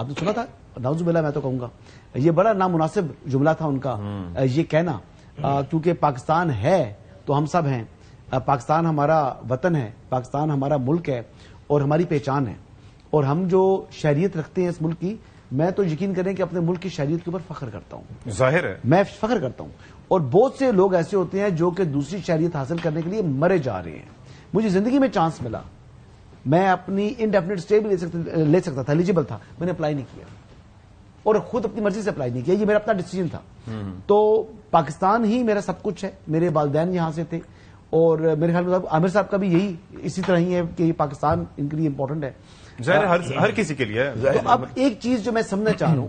آپ نے سنا تھا؟ نعوذ باللہ میں تو کہوں گا یہ بڑا نامناسب جملہ تھا ان کا یہ کہنا، کیونکہ پاکستان ہے تو ہم سب ہیں، پاکستان ہمارا وطن ہے، پاکستان ہمارا ملک ہے اور ہماری پہچان ہے، اور ہم جو شہریت رکھتے ہیں اس ملک کی، میں تو یقین کریں کہ اپنے ملک کی شہریت کے اوپر فخر کرتا ہوں، ظاہر ہے میں فخر کرتا ہوں، اور بہت سے لوگ ایسے ہوتے ہیں جو کہ دوسری شہریت حاصل کرنے کے لیے مرے جا رہے ہیں۔ مجھے زندگی میں چانس ملا، میں اپنی انڈیفینٹ اسٹے بھی لے سکتا تھا، ایلیجیبل تھا، میں نے اپلائی نہیں کیا اور خود اپنی مرضی سے اپلائی نہیں کیا، یہ میرا اپنا ڈیسیجن تھا۔ تو پاکستان ہی میرا سب کچھ ہے، میرے والدین یہاں سے تھے، اور میرے خیال میں عامر صاحب کا بھی یہی اسی طرح ہی ہے کہ پاکستان ان کے لیے امپورٹنٹ ہے، ہر کسی کے لیے۔ تو اب ایک چیز جو میں سمجھنا چاہ رہا ہوں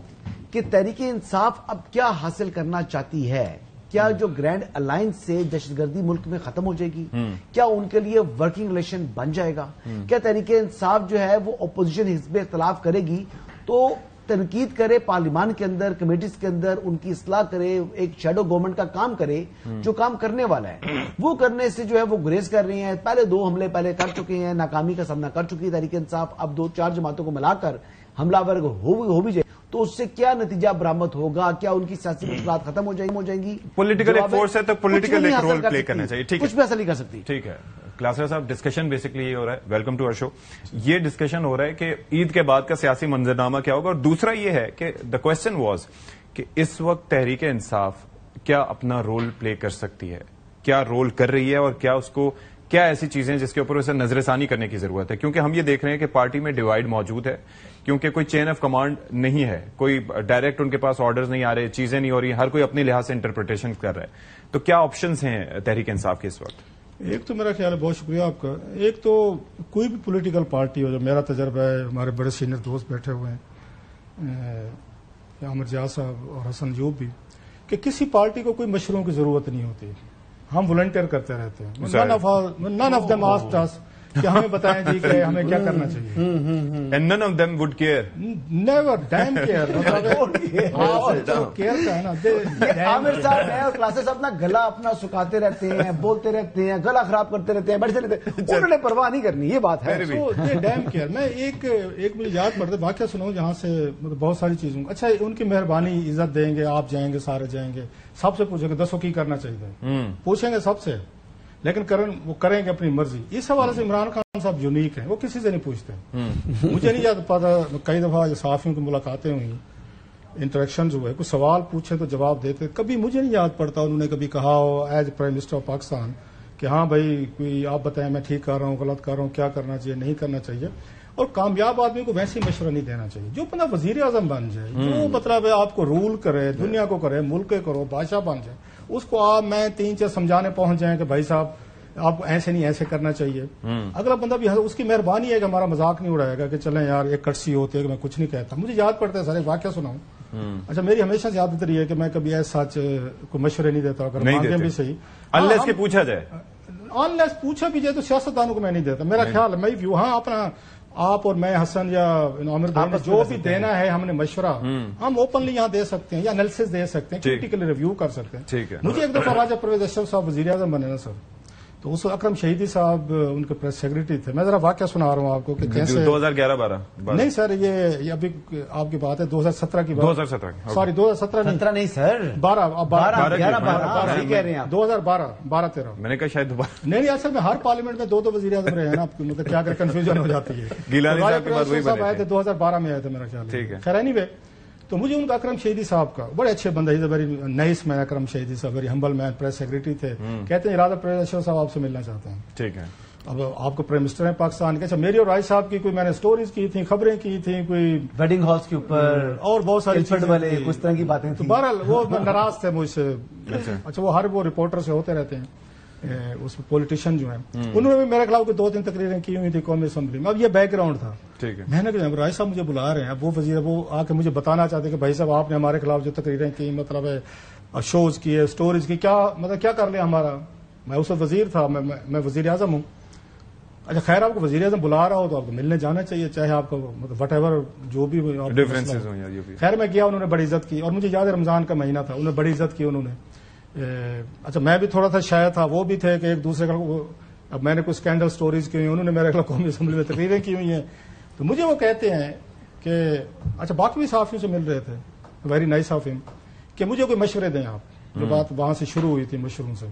کہ تحریک انصاف اب کیا حاصل کرنا چاہتی ہے؟ کیا جو گرینڈ الائنس سے دہشت گردی ملک میں ختم ہو جائے گی؟ کیا ان کے لیے ورکنگ ریلیشن بن جائے گا؟ کیا تحریک انصاف جو ہے وہ اپوزیشن حزب اختلاف کرے گی تو تنقید کرے پارلیمان کے اندر، کمیٹیز کے اندر، ان کی اصلاح کرے، ایک شیڈو گورنمنٹ کا کام کرے جو کام کرنے والا ہے، وہ کرنے سے جو ہے وہ گریز کر رہی ہیں۔ پہلے 2 حملے پہلے کر چکے ہیں، ناکامی کا سامنا کر چکی ہے تحریک انصاف، اب 2-4 جماعتوں کو ملا کر حملہ ورگ ہو بھی جائے تو اس سے کیا نتیجہ برآمد ہوگا؟ کیا ان کی سیاسی مشکلات ختم ہو جائیں گی؟ پولیٹیکل ایک فورس ہے تو پولیٹیکل ایک رول پلے کرنا چاہیے، ٹھیک ہے، کچھ بھی حاصل نہیں کر سکتی۔ ٹھیک ہے کلاسرا صاحب، ڈسکشن بیسکلی یہ ہو رہا ہے، ویلکم ٹو آور شو، یہ ڈسکشن ہو رہا ہے کہ عید کے بعد کا سیاسی منظرنامہ کیا ہوگا، اور دوسرا یہ ہے کہ دا کوشچن واز کہ اس وقت تحریک انصاف کیا اپنا رول پلے کر سکتی ہے، کیا رول کر رہی ہے، اور کیا اس کو کیا ایسی چیزیں جس کے اوپر اسے نظر ثانی کرنے کی ضرورت ہے، کیونکہ ہم یہ دیکھ رہے ہیں کہ پارٹی میں ڈیوائیڈ موجود ہے، کیونکہ کوئی چین آف کمانڈ نہیں ہے، کوئی ڈائریکٹ ان کے پاس آرڈرز نہیں آ رہے، چیزیں نہیں ہو رہی، ہر کوئی اپنے لحاظ سے انٹرپریٹیشن کر رہا ہے، تو کیا آپشنز ہیں تحریک انصاف کے اس وقت؟ ایک تو میرا خیال ہے، بہت شکریہ آپ کا، ایک تو کوئی بھی پولیٹیکل پارٹی ہو، جو میرا تجربہ ہے، ہمارے بڑے سینئر دوست بیٹھے ہوئے ہیں عامر جیاض صاحب اور حسن جوب بھی، کہ کسی پارٹی کو کوئی مشوروں کی ضرورت نہیں ہوتی، ہم والنٹیئر کرتے رہتے ہیں، none of them asked us کہ ہمیں بتائیں جی کہ ہمیں کیا کرنا چاہیے، and none of them would care, never damn care، care کا ہے نا، عامر صاحب ہے اور کلاسز اپنا گلا اپنا سکھاتے رہتے ہیں، بولتے رہتے ہیں، گلا خراب کرتے رہتے ہیں، بیٹھتے رہتے ہیں، انہوں نے پرواہ نہیں کرنی، یہ بات ہے۔ ڈیم کیئر، میں ایک مجھے یاد پڑتا واقعہ سناؤں جہاں سے مطلب بہت ساری چیزوں، اچھا ان کی مہربانی، عزت دیں گے، آپ جائیں گے، سارے جائیں گے، سب سے پوچھیں گے دسو کی کرنا چاہیے، پوچھیں گے سب سے، لیکن وہ کریں گے اپنی مرضی۔ اس حوالے سے عمران خان صاحب یونیک ہیں، وہ کسی سے نہیں پوچھتے، مجھے نہیں یاد پتا، کئی دفعہ صحافیوں کی ملاقاتیں ہوئی، انٹریکشنز ہوئے، کوئی سوال پوچھیں تو جواب دیتے، کبھی مجھے نہیں یاد پڑتا انہوں نے کبھی کہا ہو as prime minister of Pakistan کہ ہاں بھائی کوئی آپ بتائیں میں ٹھیک کر رہا ہوں، غلط کر رہا ہوں، کیا کرنا چاہیے، نہیں کرنا چاہیے۔ اور کامیاب آدمی کو ویسے مشورہ نہیں دینا چاہیے جو اپنا وزیر اعظم بن جائے، جو مطلب ہے آپ کو رول کرے، دنیا کو کرے، ملک کے کرو، بادشاہ بن جائے، اس کو آپ میں 3-4 سمجھانے پہنچ جائیں کہ بھائی صاحب آپ ایسے نہیں، ایسے کرنا چاہیے۔ اگلا بندہ بھی اس کی مہربانی ہے کہ ہمارا مذاق نہیں اڑائے گا کہ چلیں یار ایک کٹسی ہوتی ہے کہ میں کچھ نہیں کہتا۔ مجھے یاد پڑتا ہے سر، ایک واقعہ سناؤں، اچھا میری ہمیشہ سے عادت رہی ہے کہ میں کبھی ایسا سچ کو مشورے نہیں دیتا، اگر مانگیں بھی صحیح، انلیس کہ پوچھا جائے، انلیس پوچھا بھی جائے تو سیاستدانوں کو میں نہیں دیتا، میرا خیال ہے، میں ویو، ہاں اپنا آپ اور میں حسن یا عامر بھائی جو بھی دینا ہے ہم نے مشورہ ہم اوپنلی یہاں دے سکتے ہیں، یا انالیسس دے سکتے ہیں، کریٹیکلی ریویو کر سکتے ہیں۔ مجھے ایک دفعہ راجہ پرویز اشرف صاحب وزیر اعظم بنے نا سر، تو اس اکرم شہیدی صاحب ان کے پریس سیکرٹری تھے، میں ذرا واقعہ سنا رہا ہوں آپ کو کہ کیسے 2011-12 نہیں سر، یہ ابھی آپ کی بات ہے 2017 کی بات، 2017 سوری 2017 نہیں سر، 12-13 میں نے کہا شاید دوبارہ نہیں، اصل میں ہر پارلیمنٹ میں 2 وزیر اعظم رہے ہیں نا، مطلب کیا کریں کنفیوژن ہو جاتی ہے۔ گیلانی صاحب کے بعد وہی بنے آئے تھے 2012 میں آئے تھے میرا خیال، ٹھیک ہے، خیر اینی وے، تو مجھے ان کا اکرم شہیدی صاحب کا بڑے اچھے بندہ، ویری نائس مین، اکرم شہیدی صاحب ویری ہمبل مین، پریس سیکرٹری تھے، کہتے ہیں ارادہ پرویز اشرف صاحب آپ سے ملنا چاہتے ہیں۔ ٹھیک ہے، اب آپ کو پرائم منسٹر ہیں پاکستان کے، اچھا میری اور رائے صاحب کی کوئی میں نے سٹوریز کی تھیں، خبریں کی تھیں، کوئی ویڈنگ ہالس کے اوپر اور بہت ساری چیزیں والے کچھ طرح کی باتیں، تو بہرحال وہ ناراض تھے مجھ سے، اچھا وہ ہر وہ رپورٹر سے ہوتے رہتے ہیں، اس میں پولیٹیشین جو ہیں، انہوں نے بھی میرے خلاف 2-3 تقریریں کی ہوئی تھی قومی اسمبلی میں۔ اب یہ بیک گراؤنڈ تھا، میں نے کہا رائے صاحب مجھے بلا رہے ہیں، اب وہ وزیر وہ آ کے مجھے بتانا چاہتے کہ بھائی صاحب آپ نے ہمارے خلاف جو تقریریں کی، مطلب ہے شوز کیے، سٹوریز کی، کیا مطلب کیا کر لیا ہمارا، میں اس وقت وزیر تھا، میں وزیر اعظم ہوں۔ اچھا خیر، آپ کو وزیر اعظم بلا رہا ہو تو آپ کو ملنے جانا چاہیے، چاہے آپ کو مطلب وٹ ایور جو بھی ڈفرینسز ہوں یا جو بھی۔ خیر میں گیا، انہوں نے بڑی عزت کی، اور مجھے یاد ہے رمضان کا مہینہ تھا، انہوں نے بڑی عزت کی انہوں نے۔ اچھا میں بھی تھوڑا سا شاید تھا، وہ بھی تھے کہ ایک دوسرے کا، اب میں نے کچھ اسکینڈل سٹوریز کی ہوئی، انہوں نے میرے خلاف قومی اسمبلی میں تقریریں کی ہوئی ہیں، تو مجھے وہ کہتے ہیں کہ اچھا باقی بھی صحافیوں سے مل رہے تھے, ویری نائس آف ہم, کہ مجھے کوئی مشورے دیں آپ, جو بات وہاں سے شروع ہوئی تھی مشوروں سے.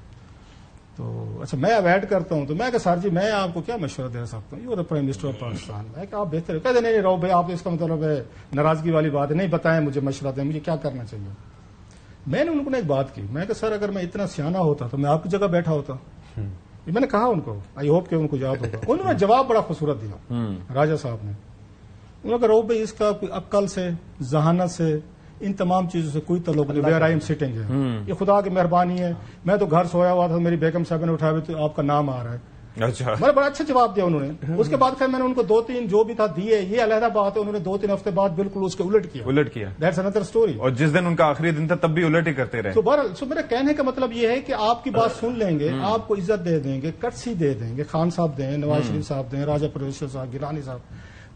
تو اچھا میں اوائڈ کرتا ہوں, تو میں کہا سر جی میں آپ کو کیا مشورہ دے سکتا ہوں, you are prime minister of Pakistan. میں کہا آپ بہتر ہے, کہتے نہیں رہو بھائی آپ اس کا مطلب ہے ناراضگی والی بات ہے, نہیں بتائیں مجھے مشورہ دیں, مجھے کیا کرنا چاہیے. میں نے ان کو ایک بات کی, میں کہا سر اگر میں اتنا سیانہ ہوتا تو میں آپ کی جگہ بیٹھا ہوتا. میں نے کہا ان کو, آئی ہوپ کہ ان کو یاد ہوگا. انہوں نے جواب بڑا خوبصورت دیا راجہ صاحب نے. انہوں نے کہا رو بھائی اس کا کوئی عقل سے, ذہانت سے, ان تمام چیزوں سے کوئی تعلق نہیں. ویئر آئی ایم سٹنگ ہے, یہ خدا کی مہربانی ہے. میں تو گھر سویا ہوا تھا, میری بیگم صاحب نے اٹھایا تو آپ کا نام آ رہا ہے. اچھا, میں بڑا اچھا جواب دیا انہوں نے. اس کے بعد خیر میں نے ان کو 2-3 جو بھی تھا دیے, یہ علیحدہ بات ہے. انہوں نے 2-3 ہفتے بعد بالکل اس کے الٹ کیا. That's another story. اور جس دن ان کا آخری دن تھا تب بھی الٹ ہی کرتے رہے. سو میرا کہنے کا مطلب یہ ہے کہ آپ کی بات سن لیں گے, آپ کو عزت دے دیں گے, کٹسی دے دیں گے, خان صاحب دیں, نواز شریف صاحب دیں, راجہ پرویش صاحب, گیلانی صاحب,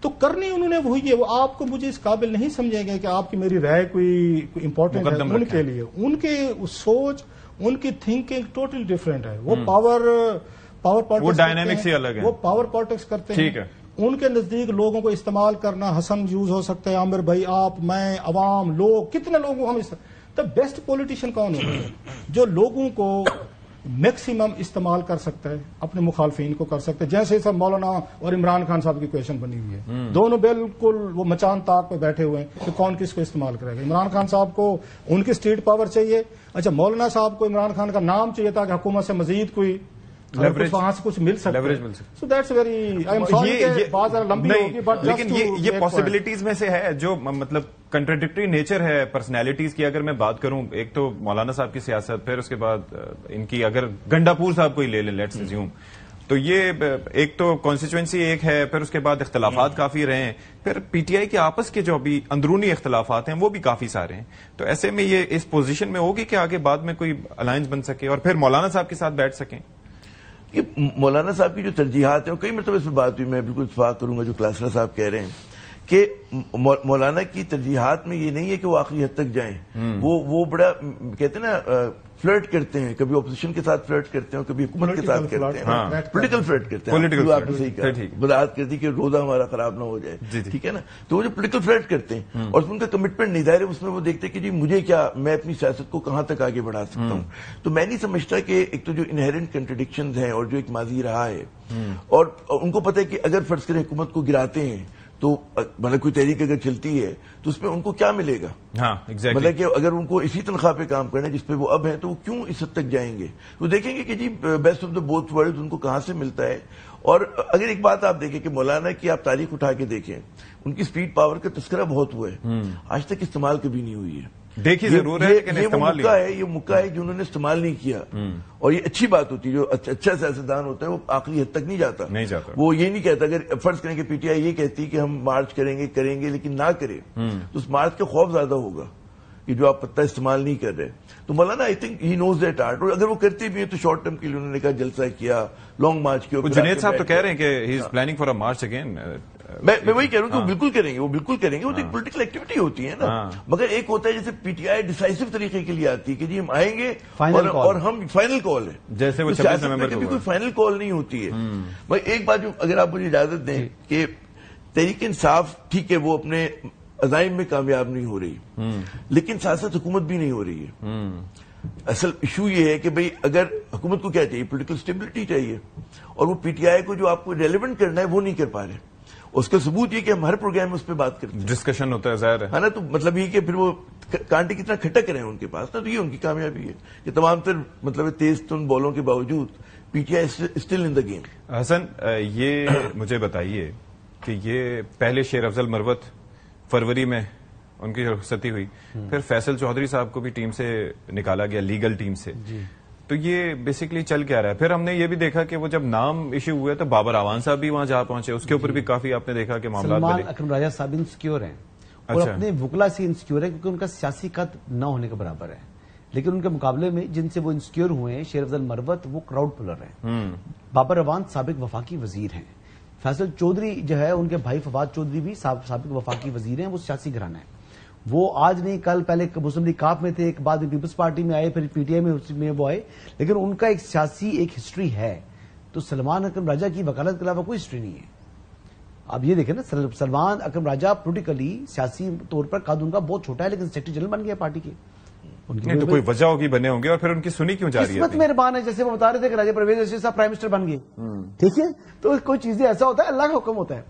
تو کرنی انہوں نے وہی ہے. وہ آپ کو مجھے اس قابل نہیں سمجھیں گے کہ آپ کی میری رائے کوئی امپورٹنٹ ہے. ان کے لیے ان کے سوچ, ان کی تھنکنگ ٹوٹلی ڈفرینٹ ہے. وہ پاور وہ ڈائنامکس ہی الگ ہے, وہ پاور پالیٹکس کرتے ہیں. ٹھیک ہے, ان کے نزدیک لوگوں کو استعمال کرنا حسن یوز ہو سکتا ہے, عامر بھائی, آپ, میں, عوام, لوگ, کتنے لوگوں ہم تو بیسٹ پولیٹیشین کون ہوتا ہے جو لوگوں کو میکسیمم استعمال کر سکتا ہے, اپنے مخالفین کو کر سکتا ہے. جیسے سب مولانا اور عمران خان صاحب کی کویشن بنی ہوئی ہے, دونوں بالکل وہ مچان طاق پہ بیٹھے ہوئے ہیں کہ کون کس کو استعمال کرے گا. عمران خان صاحب کو ان کی اسٹیٹ پاور چاہیے, اچھا مولانا صاحب کو عمران خان کا نام چاہیے تاکہ حکومت سے مزید کوئی وہاں سے کچھ مل سکتا ہے. So that's very, I am sorry بات ذرا لمبی ہوگی, بٹ لیکن یہ پاسبلٹیز میں سے ہے جو مطلب کنٹراڈکٹری نیچر ہے پرسنالٹیز کی. اگر میں بات کروں, ایک تو مولانا صاحب کی سیاست, پھر اس کے بعد ان کی, اگر گنڈاپور صاحب کو ہی لے لیں لیٹس اسیوم, تو یہ ایک تو کانسٹیچوئنسی ایک ہے, پھر اس کے بعد اختلافات کافی رہے ہیں, پھر پی ٹی آئی کے آپس کے جو ابھی اندرونی اختلافات ہیں وہ بھی کافی سارے ہیں. تو ایسے میں یہ اس پوزیشن میں ہوگی کہ آگے بعد میں کوئی الائنس بن سکے اور پھر مولانا صاحب کے ساتھ بیٹھ سکیں. کہ مولانا صاحب کی جو ترجیحات ہیں, کئی مرتبہ اس پہ بات ہوئی, میں بالکل اتفاق کروں گا جو کلاسرا صاحب کہہ رہے ہیں کہ مولانا کی ترجیحات میں یہ نہیں ہے کہ وہ آخری حد تک جائیں. وہ بڑا کہتے ہیں نا فلرٹ کرتے ہیں, کبھی اپوزیشن کے ساتھ فلرٹ کرتے ہیں, کبھی حکومت کے ساتھ کرتے ہیں, پولیٹیکل فلرٹ کرتے ہیں. آپ نے صحیح کہا, وضاحت کرتی کہ روزہ ہمارا خراب نہ ہو جائے, ٹھیک ہے نا. تو وہ جو پولیٹیکل فلرٹ کرتے ہیں اور ان کا کمٹمنٹ نہیں ظاہر ہے, اس میں وہ دیکھتے ہیں کہ جی مجھے کیا, میں اپنی سیاست کو کہاں تک آگے بڑھا سکتا ہوں. تو میں نہیں سمجھتا کہ ایک تو جو انہیرنٹ کنٹرڈکشنز ہیں اور جو ایک ماضی رہا ہے, اور ان کو پتہ ہے کہ اگر فرض کریں حکومت کو گراتے ہیں تو مطلب کوئی تحریک اگر چلتی ہے تو اس میں ان کو کیا ملے گا. مطلب کہ اگر ان کو اسی تنخواہ پہ کام کرنا ہے جس پہ وہ اب ہیں, تو وہ کیوں اس حد تک جائیں گے. وہ دیکھیں گے کہ جی best of the both world ان کو کہاں سے ملتا ہے. اور اگر ایک بات آپ دیکھیں کہ مولانا کی آپ تاریخ اٹھا کے دیکھیں, ان کی اسپیڈ پاور کا تذکرہ بہت ہوا ہے, آج تک استعمال کبھی نہیں ہوئی ہے. دیکھی ضرور ہے لیکن استعمال یہ موقع ہے جو انہوں نے استعمال نہیں کیا. اور یہ اچھی بات ہوتی ہے, جو اچھا سیاستدان ہوتا ہے وہ آخری حد تک نہیں جاتا. وہ یہ نہیں کہتا, اگر فرض کریں کہ پی ٹی آئی یہ کہتی کہ ہم مارچ کریں گے لیکن نہ کرے, تو اس مارچ کا خوف زیادہ ہوگا کہ جو آپ پتہ استعمال نہیں کر رہے. تو مولانا I think he knows that art, اور اگر وہ کرتے بھی ہیں تو شارٹ ٹرم کے لیے انہوں نے کہا جلسہ کیا, لانگ مارچ کیا. جنید صاحب تو کہہ رہے ہیں کہ he is planning for a march again. میں وہی کہہ رہا ہوں کہ وہ بالکل کریں گے, وہ تو ایک پولیٹیکل ایکٹیویٹی ہوتی ہے نا. مگر ایک ہوتا ہے جیسے پی ٹی آئی ڈیسائسو طریقے کے لیے آتی ہے کہ جی ہم آئیں گے اور ہم فائنل کال ہے, جیسے وہ 26 نومبر کو کوئی فائنل کال نہیں ہوتی ہے. بھائی ایک بات جو اگر آپ مجھے اجازت دیں کہ تحریک انصاف ٹھیک ہے وہ اپنے عزائم میں کامیاب نہیں ہو رہی, لیکن ساتھ ساتھ حکومت بھی نہیں ہو رہی ہے. اصل ایشو یہ ہے کہ بھئی اگر حکومت کو کیا چاہیے, پولیٹیکل اسٹیبلٹی چاہیے, اور وہ پی ٹی آئی کو جو آپ کو ریلیونٹ کرنا ہے وہ نہیں کر پا رہے. اس کا ثبوت یہ کہ ہم ہر پروگرام میں اس پہ بات کرتے ہیں, ڈسکشن ہوتا ہے, ظاہر ہے نا. تو مطلب یہ کہ پھر وہ کانٹے کتنا کھٹک رہے ہیں ان کے پاس نا, تو یہ ان کی کامیابی ہے کہ تمام تر مطلب تیز تن بالوں کے باوجود P T I still in the game. Hassan, یہ مجھے بتائیے کہ یہ پہلے شیر افضل مروت فروری میں ان کی رخصتی ہوئی, پھر فیصل چودھری صاحب کو بھی ٹیم سے نکالا گیا, لیگل ٹیم سے. تو یہ بیسکلی چل کیا رہا ہے. پھر ہم نے یہ بھی دیکھا کہ وہ جب نام ایشو ہوئے تو بابر اعوان صاحب بھی وہاں جا پہنچے, اس کے اوپر بھی کافی آپ نے دیکھا کہ معاملات سلمان اکرم راجہ صاحب انسیکیور ہیں, اور اپنے وکلا سے انسیکیور ہے کیونکہ ان کا سیاسی قد نہ ہونے کے برابر ہے. لیکن ان کے مقابلے میں جن سے وہ انسیکیور ہوئے ہیں, شیر افضل مروت وہ کراؤڈ پلر ہیں, بابر اعوان سابق وفاقی وزیر ہیں, فیصل چودھری جو ہے ان کے بھائی فواد چودھری بھی سابق وفاقی وزیر ہیں, وہ سیاسی گھرانہ ہے. وہ آج نہیں کل پہلے مسلم لیگ کاف میں تھے, ایک بعد میں پیپلز پارٹی میں آئے, پھر پی ٹی آئی میں وہ آئے, لیکن ان کا ایک سیاسی ایک ہسٹری ہے. تو سلمان اکرم راجہ کی وکالت کے علاوہ کوئی ہسٹری نہیں ہے. اب یہ دیکھیں نا سلمان اکرم راجہ پولیٹیکلی سیاسی طور پر قد ان کا بہت چھوٹا ہے لیکن سیکرٹری جنرل بن گیا پارٹی کے. نہیں تو کوئی وجہ ہوگی بنے ہوں گے اور پھر ان کی سنی کیوں جا رہی ہے؟ قسمت مہربان ہے, جیسے وہ بتا رہے تھے کہ راجہ پرویز صاحب پرائم منسٹر بن گئے, ٹھیک ہے, تو کوئی چیزیں ایسا ہوتا ہے, اللہ کا حکم ہوتا ہے,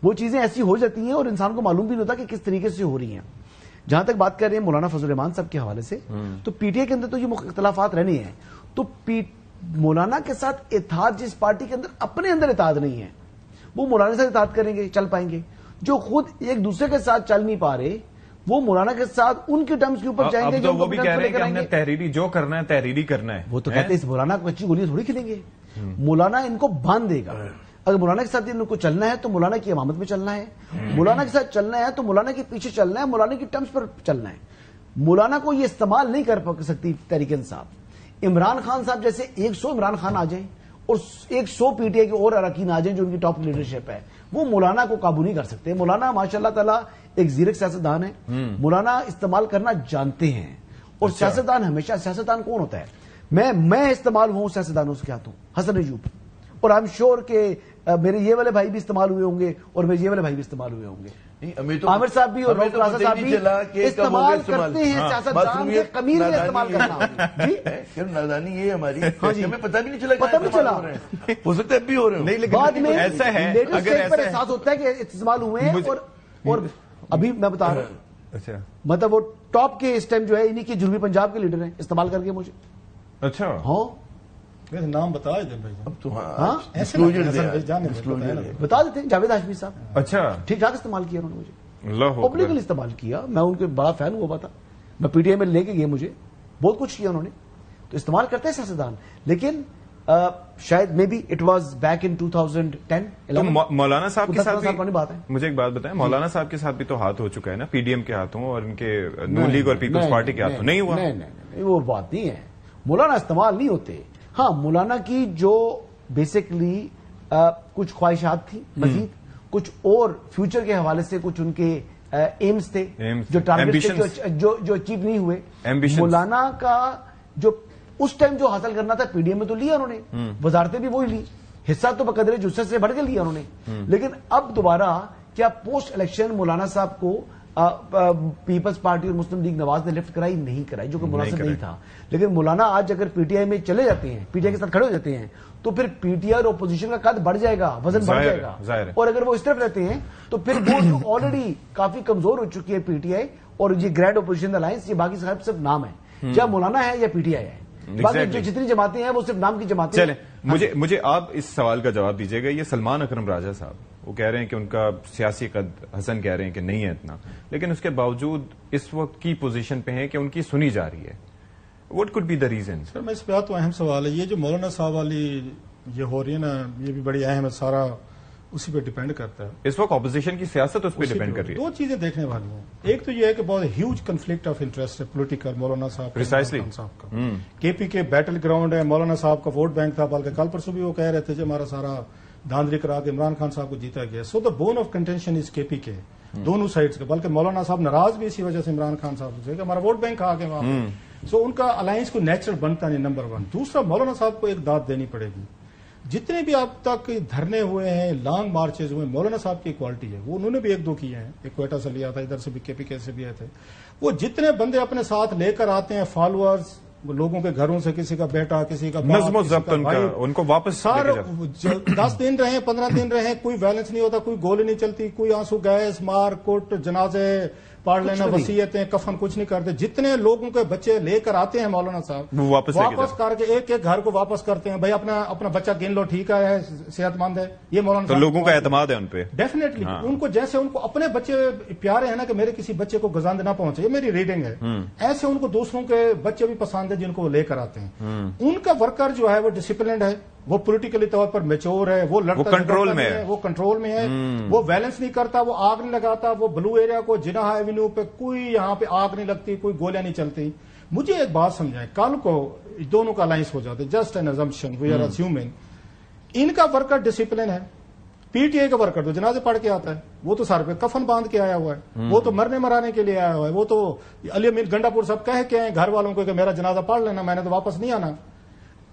وہ چیزیں ایسی ہو جاتی ہیں اور انسان کو معلوم بھی نہیں ہوتا کہ کس طریقے سے ہو رہی ہیں. جہاں تک بات کر رہے ہیں مولانا فضل الرحمان صاحب کے حوالے سے, تو پی ٹی آئی کے اندر تو یہ اختلافات رہنے ہیں, تو مولانا کے ساتھ اتحاد جس پارٹی کے اندر اپنے اندر اتحاد نہیں ہے وہ مولانا سے اتحاد کریں گے, چل پائیں گے. جو خود ایک دوسرے کے ساتھ چل نہیں پا رہے وہ مولانا کے ساتھ ان کے ٹرمز کے اوپر جائیں گے. جو وہ بھی کہہ رہے ہیں کہ ہم نے تحریری جو کرنا ہے تحریری کرنا ہے. وہ تو کہتے ہیں مولانا کو اچھی گولیاں تھوڑی کھلیں گے, مولانا ان کو باندھ دے گا. اگر مولانا کے ساتھ ان کو چلنا ہے تو مولانا کی امامت میں چلنا ہے, مولانا کے ساتھ چلنا ہے تو مولانا کے پیچھے چلنا ہے, مولانا کی ٹرمز پر چلنا ہے. مولانا کو یہ استعمال نہیں کر سکتی تحریک انصاف. عمران خان صاحب جیسے 100 عمران خان آ جائیں اور 100 پی ٹی آئی کے اور اراکین آ جائیں جو ان کی ٹاپ لیڈرشپ ہے, وہ مولانا کو قابو نہیں کر سکتے. مولانا ماشاء اللہ تعالیٰ ایک زیرک سیاستدان ہے, مولانا استعمال کرنا جانتے ہیں. اور سیاستدان ہمیشہ, سیاستدان کون ہوتا ہے, میں استعمال ہوں سیاستدانوں سے کیا ہوں, حسن ایوب, اور آئی ایم شیور کہ میرے یہ والے بھائی بھی استعمال ہوئے ہوں گے اور میرے یہ والے بھائی بھی استعمال ہوئے ہوں گے. عامر صاحب بھی اور صاحب بھی استعمال کرتے ہیں, سیاستدان کے قمیل میں استعمال کرنا. جی نادانی یہ ہماری, ہمیں پتہ بھی نہیں چلا, پتہ بھی چلا, ہو سکتا ہے اب بھی ہو رہے ہوں. نہیں لیکن ایسا ہے اگر ایسا احساس ہوتا ہے کہ استعمال ہوئے ہیں. اور ابھی میں بتا رہا ہوں, اچھا مطلب وہ ٹاپ کے اس ٹائم جو ہے انہی کے جنوبی پنجاب کے لیڈر ہیں, استعمال کر کے مجھے. اچھا ہاں نام بتا دیں بھائی, اب تو بتا دیتے ہیں. جاوید ہاشمی صاحب اچھا ٹھیک ٹھاک استعمال کیا انہوں نے مجھے, اللہ پبلکلی استعمال کیا. میں ان کے بڑا فین ہوا تھا, میں پی ٹی آئی میں لے کے گئے, مجھے بہت کچھ کیا انہوں نے. تو استعمال کرتے ہیں سیاستدان, لیکن شاید may be it was back in 2010. Maulana صاحب کے ساتھ بات ہے, مجھے ایک بات بتائیں, مولانا صاحب کے ساتھ بھی تو ہاتھ ہو چکا ہے نا پی ڈی ایم کے ہاتھوں اور ان کے نون لیگ اور پیپلز پارٹی کے ہاتھوں, نہیں ہوا؟ نہیں وہ بات نہیں ہے, مولانا استعمال نہیں ہوتے. ہاں مولانا کی جو بیسکلی کچھ خواہشات تھی مزید, کچھ اور فیوچر کے حوالے سے کچھ ان کے ایمز تھے جو ٹارگیٹ جو اچیو نہیں ہوئے. مولانا کا جو اس ٹائم جو حاصل کرنا تھا پی ڈی ایم میں تو لیا انہوں نے, وزارتیں بھی وہی لی, حصہ تو بقدر جثت سے بڑھ کے لیا انہوں نے. لیکن اب دوبارہ کیا پوسٹ الیکشن مولانا صاحب کو پیپلز پارٹی اور مسلم لیگ نواز نے لفٹ کرائی؟ نہیں کرائی, جو کہ مناسب نہیں تھا. لیکن مولانا آج اگر پی ٹی آئی میں چلے جاتے ہیں, پی ٹی آئی کے ساتھ کھڑے ہو جاتے ہیں, تو پھر پی ٹی آئی اور اپوزیشن کا قد بڑھ جائے گا, وزن بڑھ جائے گا. اور اگر وہ اس طرف رہتے ہیں تو پھر وہ آلریڈی کافی کمزور ہو چکی ہے پی ٹی آئی, اور یہ گرینڈ اپوزیشن الائنس, یہ باقی صرف نام ہے, یا مولانا ہے یا پی ٹی آئی ہے. باقی جتنی جماعتیں ہیں وہ صرف نام کی جماعتیں. چلیں مجھے آپ اس سوال کا جواب دیجیے گا. یہ سلمان اکرم راجہ صاحب وہ کہہ رہے ہیں کہ ان کا سیاسی قد, حسن کہہ رہے ہیں کہ نہیں ہے اتنا, لیکن اس کے باوجود اس وقت کی پوزیشن پہ ہیں کہ ان کی سنی جا رہی ہے. What could be the reason? Sir میں اس پہ تو اہم سوال ہے, یہ جو مولانا صاحب والی یہ ہو رہی ہے نا, یہ بھی بڑی اہم ہے, سارا اسی پہ ڈیپینڈ کرتا ہے. اس وقت اپوزیشن کی سیاست اس پہ ڈیپینڈ کر رہی ہے. دو چیزیں دیکھنے والی ہیں, ایک تو یہ ہے کہ بہت ہیوج کنفلکٹ آف انٹرسٹ ہے پولیٹیکل مولانا صاحب صاحب کا. کے پی کے بیٹل گراؤنڈ ہے, مولانا صاحب کا ووٹ بینک تھا, بلکہ کل پرسوں بھی وہ کہہ رہے تھے جو ہمارا سارا دھاندلی کرا کے عمران خان صاحب کو جیتا گیا. سو دا بون آف کنٹینشن از کے پی کے, دونوں سائڈس کا. بلکہ مولانا صاحب ناراض بھی اسی وجہ سے عمران خان صاحب سے کہ ہمارا ووٹ بینک آ گیا وہاں پہ. سو ان کا الائنس کو نیچرل بنتا نہیں, نمبر 1. دوسرا, مولانا صاحب کو ایک داد دینی پڑے گی. جتنے بھی اب تک دھرنے ہوئے ہیں, لانگ مارچز ہوئے, مولانا صاحب کی کوالٹی ہے, وہ انہوں نے بھی 1-2 کیے ہیں. ایک کوئٹہ سے لیا تھا, ادھر سے بھی کے پی کے سے بھی آئے تھے. وہ جتنے بندے اپنے ساتھ لے کر آتے ہیں, فالوورز, لوگوں کے گھروں سے کسی کا بیٹا, کسی کا نظم و ضبط, ان کو واپس سارا 10 دن رہے, 15 دن رہے, کوئی وائلنس نہیں ہوتا, کوئی گولی نہیں چلتی, کوئی آنسو گیس, مار کوٹ, جنازے پاڑ لینا, وصیتیں, کفن, کچھ نہیں کرتے. جتنے لوگوں کے بچے لے کر آتے ہیں مولانا صاحب, واپس کر کے ایک ایک گھر کو واپس کرتے ہیں. بھائی اپنا بچہ گن لو, ٹھیک ہے, صحت مند ہے. یہ مولانا صاحب لوگوں کا اعتماد ہے ان پہ ڈیفینیٹلی. ان کو جیسے ان کو اپنے بچے پیارے ہیں نا, کہ میرے کسی بچے کو گزاند نہ پہنچے, یہ میری ریڈنگ ہے, ایسے ان کو دوسروں کے بچے بھی پسند ہے جن کو وہ لے کر آتے ہیں. ان کا ورکر جو ہے وہ ڈسپلنڈ ہے, وہ پولیٹیکلی طور پر میچور ہے, وہ لڑتا کنٹرول میں ہے, وہ کنٹرول میں ہے, وہ وائلنس نہیں کرتا, وہ آگ نہیں لگاتا, وہ بلو ایریا کو جناح ایونیو پہ کوئی یہاں پہ آگ نہیں لگتی, کوئی گولیاں نہیں چلتی. مجھے ایک بات سمجھائیں, کل کو دونوں کا الائنس ہو جاتا ہے, just an assumption, we are assuming. ان کا ورکر ڈسپلن ہے, پی ٹی آئی کا ورکر تو جنازے پڑھ کے آتا ہے, وہ تو سر پہ کفن باندھ کے آیا ہوا ہے, وہ تو مرنے مرانے کے لیے آیا ہوا ہے, وہ تو علی امین گنڈا پور صاحب کہہ کے آئے گھر والوں کو کہ میرا جنازہ پڑھ لینا, میں نے تو واپس نہیں آنا.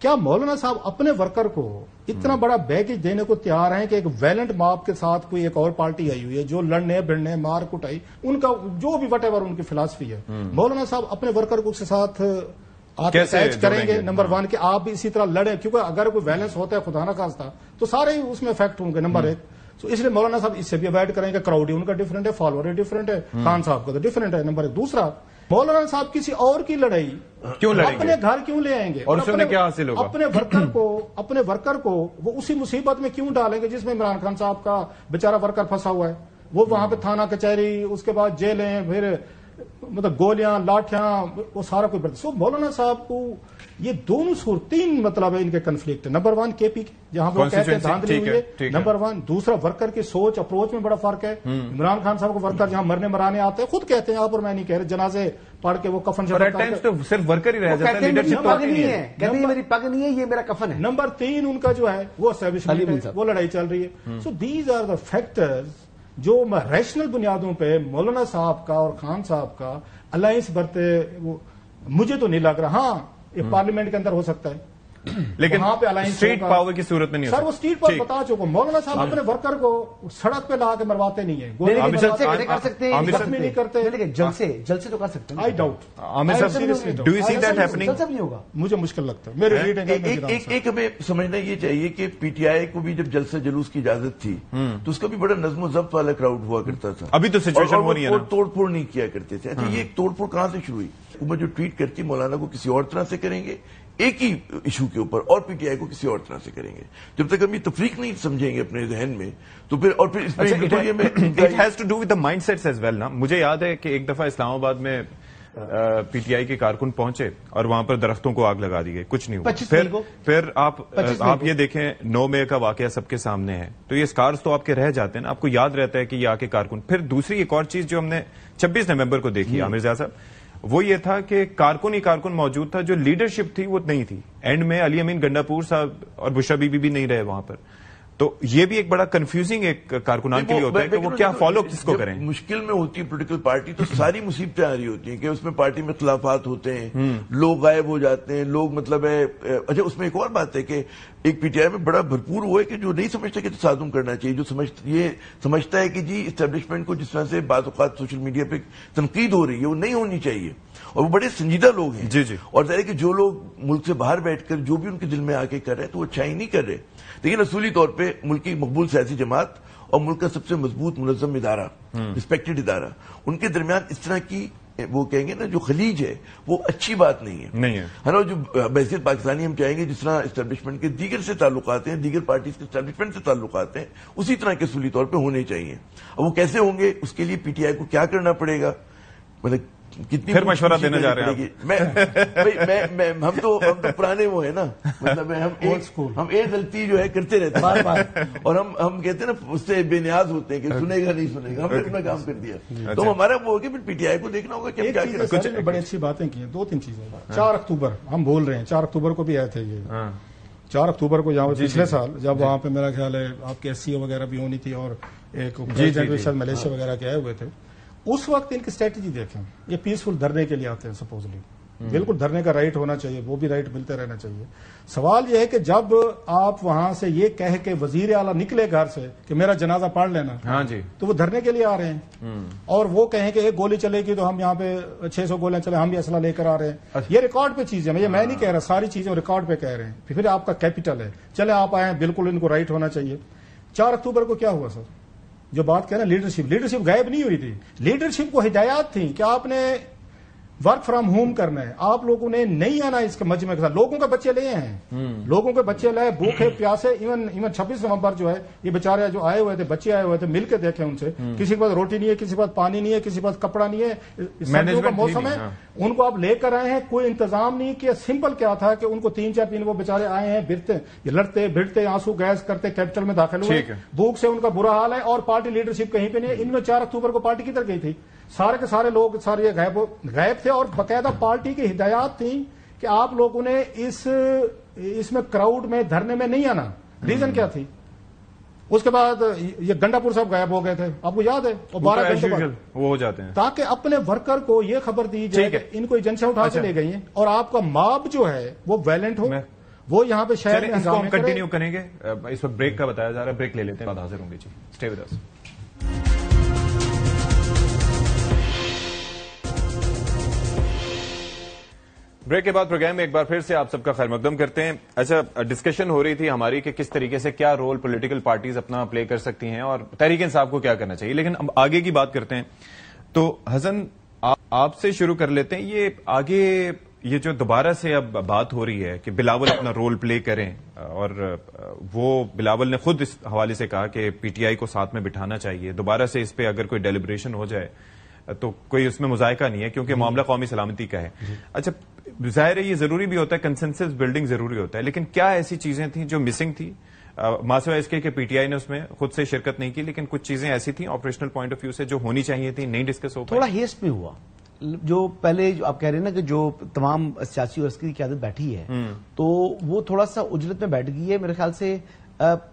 کیا مولانا صاحب اپنے ورکر کو اتنا بڑا بیگیج دینے کو تیار ہیں کہ ایک ویلنٹ ماب کے ساتھ کوئی ایک اور پارٹی آئی ہوئی ہے جو لڑنے بھڑنے مار کٹائی ان کا جو بھی وٹ ایور ان کی فلاسفی ہے، مولانا صاحب اپنے ورکر کو اس کے ساتھ اٹیچ کریں گے؟ نمبر 1 کہ آپ بھی اسی طرح لڑیں، کیونکہ اگر کوئی ویلنس ہوتا ہے خدا نہ خواستہ تو سارے ہی اس میں افیکٹ ہوں گے، نمبر 1۔ تو اس لیے مولانا صاحب اس سے بھی اوائڈ کریں گے، کراؤڈ ہی ان کا ڈفرینٹ ہے، فالوور ڈفرینٹ ہے، خان صاحب کا تو ڈفرینٹ ہے، نمبر 1۔ دوسرا، مولانا صاحب کسی اور کی لڑائی کیوں لڑیں گے؟ اپنے گھر کیوں لے آئیں گے؟ اور اس میں کیا حاصل ہوگا؟ اپنے ورکر کو وہ اسی مصیبت میں کیوں ڈالیں گے جس میں عمران خان صاحب کا بیچارہ ورکر پھنسا ہوا ہے؟ وہ وہاں پہ تھانہ کچہری، اس کے بعد جیلیں، پھر مطلب گولیاں لاٹھیاں، وہ سارا کوئی سو مولانا صاحب کو یہ دونوں تین مطلب ہے ان کے کنفلکٹ ہے۔ نمبر 1 کے پی کے جہاں وہ کہتے ہیں دھاندلی ہوئی ہے، نمبر 1۔ دوسرا ورکر کی سوچ اپروچ میں بڑا فرق ہے۔ عمران خان صاحب کو ورکر جہاں مرنے مرانے آتے ہیں، خود کہتے ہیں آپ اور میں نہیں کہہ رہے، جنازے پڑھ کے وہ کفن تو صرف ورکر ہی رہ جاتا ہے، لیڈرشپ پگ نہیں ہے، کہتے ہیں میری پگ نہیں ہے، یہ میرا کفن ہے۔ نمبر 3 ان کا جو ہے وہ اسٹیبلشمنٹ ہے، وہ لڑائی چل رہی ہے۔ So these are the factors جو ریشنل بنیادوں پہ مولانا صاحب کا اور خان صاحب کا الائنس برتے، مجھے تو نہیں لگ رہا۔ ہاں یہ پارلیمنٹ کے اندر ہو سکتا ہے، لیکن وہاں پہ الائنس اسٹریٹ پاور کی صورت میں نہیں سر، وہ اسٹریٹ پاور بتا چکا۔ مولانا صاحب اپنے ورکر کو سڑک پہ لا کے مرواتے نہیں ہیں، جلسے کر سکتے ہیں، زخمی نہیں کرتے، لیکن جلسے تو کر سکتے ہیں۔ آئی ڈاؤٹ، عامر صاحب do you see that happening? جلسہ بھی نہیں ہوگا، مجھے مشکل لگتا ہے میرے ریڈنگ۔ ایک ہمیں سمجھنا یہ چاہیے کہ پی ٹی آئی کو بھی جب جلسہ جلوس کی اجازت تھی تو اس کا بھی بڑا نظم و ضبط والا کراؤڈ ہوا کرتا تھا۔ ابھی تو سچویشن ہو رہی ہے نا، توڑ پھوڑ نہیں کیا کرتے تھے۔ اچھا، یہ توڑ پھوڑ کہاں سے شروع ہوئی؟ حکومت جو ٹویٹ کرتی مولانا کو کسی اور طرح سے کریں گے ایک ہی ایشو کے اوپر، اور پی ٹی آئی کو کسی اور طرح سے کریں گے۔ جب تک ہم یہ تفریق نہیں سمجھیں گے اپنے ذہن میں تو پھر اور پھر اس it has to do with the mind sets as well نا۔ مجھے یاد ہے کہ ایک دفعہ اسلام آباد میں پی ٹی آئی کے کارکن پہنچے اور وہاں پر درختوں کو آگ لگا دی گئی، کچھ نہیں ہوا۔ پھر آپ یہ دیکھیں 9 مئی کا واقعہ سب کے سامنے ہے، تو یہ اسکارز تو آپ کے رہ جاتے ہیں نا، آپ کو یاد رہتا ہے کہ یہ آ کے کارکن۔ پھر دوسری ایک اور چیز جو ہم نے 26 نومبر کو دیکھی عامر زیادہ صاحب، وہ یہ تھا کہ کارکن ہی کارکن موجود تھا، جو لیڈرشپ تھی وہ نہیں تھی۔ اینڈ میں علی امین گنڈاپور صاحب اور بشرا بی بی بھی نہیں رہے وہاں پر، تو یہ بھی ایک بڑا کنفیوزنگ ایک کارکنان کے لیے ہوتا ہے کہ وہ کیا فالو کس کو کریں۔ مشکل میں ہوتی ہے پولیٹیکل پارٹی تو ساری مصیبتیں آ رہی ہوتی ہیں کہ اس میں پارٹی میں اختلافات ہوتے ہیں، لوگ غائب ہو جاتے ہیں، لوگ مطلب ہے۔ اچھا، اس میں ایک اور بات ہے کہ ایک پی ٹی آئی میں بڑا بھرپور ہوا ہے کہ جو نہیں سمجھتا کہ تصادم کرنا چاہیے، جو یہ سمجھتا ہے کہ جی اسٹیبلشمنٹ کو جس طرح سے بعض اوقات سوشل میڈیا پہ تنقید ہو رہی ہے وہ نہیں ہونی چاہیے، اور وہ بڑے سنجیدہ لوگ ہیں۔ جی جی۔ اور ظاہر ہے کہ جو لوگ ملک سے باہر بیٹھ کر جو بھی ان کے دل میں آ کے کر رہے ہیں تو وہ اچھائی نہیں کر رہے، لیکن اصولی طور پہ ملک کی مقبول سیاسی جماعت اور ملک کا سب سے مضبوط منظم ادارہ، رسپیکٹڈ ادارہ، ان کے درمیان اس طرح کی وہ کہیں گے نا جو خلیج ہے وہ اچھی بات نہیں ہے نا۔ جو بحثیت پاکستانی ہم چاہیں گے جس طرح اسٹیبلشمنٹ کے دیگر سے تعلقات ہیں، دیگر پارٹیز کے اسٹیبلشمنٹ سے تعلقات ہیں، اسی طرح کے اصولی طور پہ ہونے چاہیے۔ اب وہ کیسے ہوں گے، اس کے لیے پی ٹی آئی کو کیا کرنا پڑے گا، مطلب کتنی پھر مشورہ دینا جا رہے ہیں ہم تو پرانے وہ ہیں نا، مطلب ہم ایک غلطی جو ہے کرتے رہتے ہیں اور ہم کہتے ہیں نا اس سے بے نیاز ہوتے ہیں کہ سنے گا نہیں سنے گا، ہم نے اپنا کام کر دیا۔ تو ہمارا وہ ہوگا پھر پی ٹی آئی کو دیکھنا ہوگا کہ کیا کچھ بڑی اچھی باتیں کی ہیں۔ 2-3 چیزیں، 4 اکتوبر ہم بول رہے ہیں، 4 اکتوبر کو بھی آئے تھے یہ 4 اکتوبر کو جہاں پچھلے سال جب وہاں پہ میرا خیال ہے آپ کے SCO وغیرہ بھی ہونی تھی اور ایک ملیشیا وغیرہ کے آئے ہوئے تھے، اس وقت ان کی اسٹریٹجی دیکھیں، یہ پیسفل دھرنے کے لیے آتے ہیں سپوزلی، بالکل دھرنے کا رائٹ ہونا چاہیے، وہ بھی رائٹ ملتے رہنا چاہیے۔ سوال یہ ہے کہ جب آپ وہاں سے یہ کہہ کے وزیر اعلیٰ نکلے گھر سے کہ میرا جنازہ پڑھ لینا، ہاں جی، تو وہ دھرنے کے لیے آ رہے ہیں، اور وہ کہیں کہ ایک گولی چلے گی تو ہم یہاں پہ 600 گولیاں چلے، ہم بھی اسلحہ لے کر آ رہے ہیں۔ یہ ریکارڈ پہ چیز ہے، میں نہیں کہہ رہا، ساری چیزیں ریکارڈ پہ کہہ رہے ہیں، پھر آپ کا کیپٹل ہے، چلے آپ آئے ہیں، بالکل ان کو رائٹ ہونا چاہیے۔ 4 اکتوبر کو کیا ہوا سر؟ جو بات کہنا لیڈرشپ غائب نہیں ہوئی تھی، لیڈرشپ کو ہدایات تھیں کہ آپ نے ورک فرام ہوم کرنا ہے، آپ لوگوں نے نہیں آنا اس کے مجمع کے ساتھ، لوگوں کے بچے لے ہیں، لوگوں کے بچے لائے، بھوکے پیاسے، ایون 26 نومبر جو ہے یہ بیچارے جو آئے ہوئے تھے، بچے آئے ہوئے تھے، مل کے دیکھیں ان سے، کسی کے پاس روٹی نہیں ہے، کسی کے پاس پانی نہیں ہے، کسی کے پاس کپڑا نہیں ہے، سردیوں کا موسم ہے، ان کو آپ لے کر آئے ہیں، کوئی انتظام نہیں کیا۔ سمپل کیا تھا کہ ان کو 3-4 دن وہ بیچارے آئے ہیں، یہ لڑتے بھڑتے آنسو گیس کرتے کیپٹل میں داخل ہوئے، بھوک سے ان کا برا حال ہے، اور پارٹی لیڈرشپ کہیں پہ نہیں ہے۔ ان میں 4 اکتوبر کو پارٹی کدھر گئی تھی؟ سارے کے سارے لوگ سارے غائب تھے، اور باقاعدہ پارٹی کی ہدایات تھیں کہ آپ لوگوں نے اس میں کراؤڈ میں دھرنے میں نہیں آنا۔ ریزن کیا تھی؟ اس کے بعد یہ گنڈاپور صاحب غائب ہو گئے تھے، آپ کو یاد ہے، اور 12 گھنٹے بعد وہ ہو جاتے ہیں، تاکہ اپنے ورکر کو یہ خبر دی جائے کہ ان کو ایجنسیاں اٹھا کے لے گئی ہیں، اور آپ کا ماب جو ہے وہ ویلنٹ ہو، وہ یہاں پہ شہر میں اس کو ہم کنٹینیو کریں گے. اس وقت بریک کا بتایا جا رہا ہے, بریک لے لیتے ہیں, بعد حاضر ہوں گے. جی اسٹے ود اس. بریک کے بعد پروگرام میں ایک بار پھر سے آپ سب کا خیر مقدم کرتے ہیں. اچھا, ڈسکشن ہو رہی تھی ہماری کہ کس طریقے سے کیا رول پولیٹیکل پارٹیز اپنا پلے کر سکتی ہیں اور تحریک انصاف کو کیا کرنا چاہیے, لیکن ہم آگے کی بات کرتے ہیں. تو حسن آپ سے شروع کر لیتے ہیں. یہ آگے یہ جو دوبارہ سے اب بات ہو رہی ہے کہ بلاول اپنا رول پلے کریں, اور وہ بلاول نے خود اس حوالے سے کہا کہ پی ٹی آئی کو ساتھ میں بٹھانا چاہیے, دوبارہ سے اس پہ اگر کوئی ڈیلیبریشن ہو جائے تو کوئی اس میں مذائقہ نہیں ہے کیونکہ معاملہ قومی سلامتی کا ہے. اچھا, ظاہر ہے یہ ضروری بھی ہوتا ہے, کنسنسس بلڈنگ ضروری ہوتا ہے, لیکن کیا ایسی چیزیں تھیں جو مسنگ تھی ماسوا اس کے کہ پی ٹی آئی نے اس میں خود سے شرکت نہیں کی, لیکن کچھ چیزیں ایسی تھیں آپریشنل پوائنٹ آف ویو سے جو ہونی چاہیے تھیں, نہیں ڈسکس ہو پائی؟ تھوڑا ہیسٹ میں ہوا. جو پہلے آپ کہہ رہے ہیں نا کہ جو تمام سیاسی اور عسکری قیادت بیٹھی ہے تو وہ تھوڑا سا اجلت میں بیٹھ گئی ہے میرے خیال سے.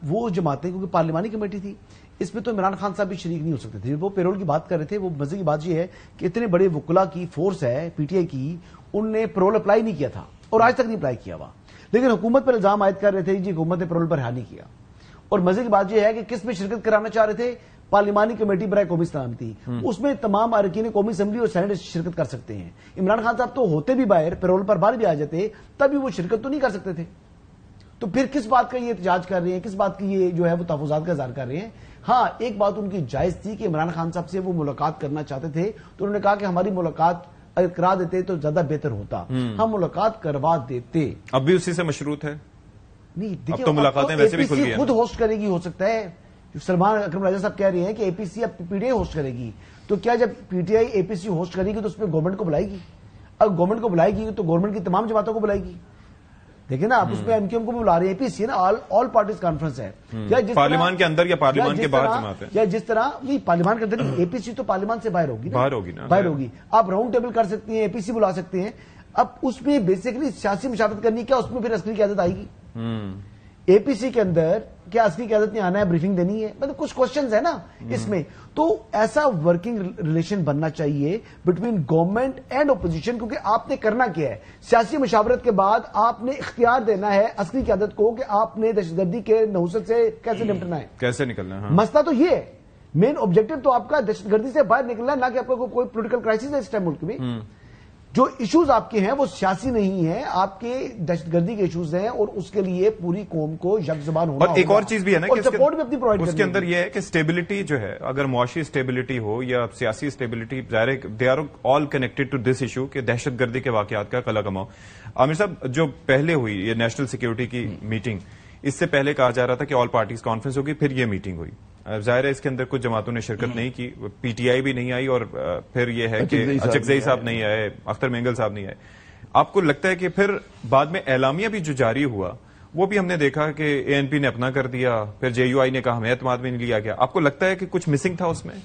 وہ جماعتیں کیونکہ پارلیمانی کمیٹی تھی, اس میں تو عمران خان صاحب بھی شریک نہیں ہو سکتے تھے. وہ پیرول کی بات کر رہے تھے, وہ مزے کی بات یہ ہے کہ اتنے بڑے وکلا کی فورس ہے پی ٹی آئی کی, ان نے پیرول اپلائی نہیں کیا تھا اور آج تک نہیں اپلائی کیا ہوا, لیکن حکومت پر الزام عائد کر رہے تھے جی حکومت نے پیرول پر رہا نہیں کیا. اور مزے کی بات یہ ہے کہ کس میں شرکت کرانا چاہ رہے تھے, پارلیمانی کمیٹی برائے قومی سلامتی, اس میں تمام اراکین قومی اسمبلی اور سینیٹ شرکت کر سکتے ہیں. عمران خان صاحب تو ہوتے بھی باہر, پیرول پر باہر بھی آ جاتے, تبھی وہ شرکت تو نہیں کر سکتے تھے. تو پھر کس بات کا یہ احتجاج کر رہے ہیں, کس بات کی یہ جو ہے وہ تحفظات کا اظہار کر رہے ہیں. ہاں, ایک بات ان کی جائز تھی کہ عمران خان صاحب سے وہ ملاقات کرنا چاہتے تھے, تو انہوں نے کہا کہ ہماری ملاقات اگر کرا دیتے تو زیادہ بہتر ہوتا, ہم ملاقات کروا دیتے. اب بھی اسی سے مشروط ہے نہیں, دیکھیں تو ملاقاتیں ویسے بھی کھل گئی ہیں, خود ہوسٹ کرے گی. ہو سکتا ہے سلمان اکرم راجہ صاحب کہہ رہے ہیں کہ اے پی سی اب پی ٹی آئی ہوسٹ کرے گی, تو کیا جب پی ٹی آئی اے پی سی ہوسٹ کرے گی تو اس میں گورنمنٹ کو بلائے گی؟ اگر گورنمنٹ کو بلائے گی تو گورنمنٹ کی تمام جماعتوں کو بلائے گی. دیکھیں نا, آپ اس میں ایم کیو ایم کو بھی بلا رہے ہیں, اے پی سی ہے نا, آل پارٹیز کانفرنس ہے, پارلیمان کے اندر یا پارلیمان کے باہر جماعتیں, یا جس طرح نہیں پارلیمان کے اندر, اے پی سی تو پارلیمان سے باہر ہوگی, باہر ہوگی. آپ راؤنڈ ٹیبل کر سکتی ہیں, اے پی سی بلا سکتے ہیں. اب اس میں بیسیکلی سیاسی مشاورت کرنی, کیا اس میں پھر عسکری قیادت آئے گی؟ اے پی سی کے اندر کیا عسکری قیادت نے آنا ہے, بریفنگ دینی ہے؟ مطلب کچھ کوشچنز ہیں نا اس میں. تو ایسا ورکنگ ریلیشن بننا چاہیے بٹوین گورنمنٹ اینڈ اپوزیشن, کیونکہ آپ نے کرنا کیا ہے, سیاسی مشاورت کے بعد آپ نے اختیار دینا ہے عسکری قیادت کو کہ آپ نے دہشت گردی کے نحوست سے کیسے نمٹنا ہے, کیسے نکلنا ہے. مسئلہ تو یہ ہے, مین آبجیکٹو تو آپ کا دہشت گردی سے باہر نکلنا ہے, نہ کہ آپ کا کوئی پولیٹیکل کرائسس ہے اس ٹائم ملک میں. جو ایشوز آپ کے ہیں وہ سیاسی نہیں ہیں, آپ کے دہشت گردی کے ایشوز ہیں, اور اس کے لیے پوری قوم کو یک زبان ہونا. اور ایک اور چیز بھی ہے نا کہ سپورٹ بھی اپنی پرووائڈ کرنی ہے. اس کے اندر یہ ہے کہ اسٹیبلٹی جو ہے, اگر معاشی اسٹیبلٹی ہو یا سیاسی اسٹیبلٹی, ظاہر they are all connected to this issue کہ دہشت گردی کے واقعات کا قلع کماؤ. عامر صاحب, جو پہلے ہوئی یہ نیشنل سیکورٹی کی میٹنگ, اس سے پہلے کہا جا رہا تھا کہ آل پارٹیز کانفرنس ہوگی, پھر یہ میٹنگ ہوئی. ظاہر ہے اس کے اندر کچھ جماعتوں نے شرکت نہیں کی, پی ٹی آئی بھی نہیں آئی, اور پھر یہ ہے کہ اچکزئی صاحب نہیں آئے, اختر مینگل صاحب نہیں آئے. آپ کو لگتا ہے کہ پھر بعد میں اعلامیہ بھی جو جاری ہوا وہ بھی ہم نے دیکھا کہ اے این پی نے اپنا کر دیا, پھر جے یو آئی نے کہا ہمیں اعتماد میں نہیں لیا گیا. آپ کو لگتا ہے کہ کچھ مسنگ تھا اس میں؟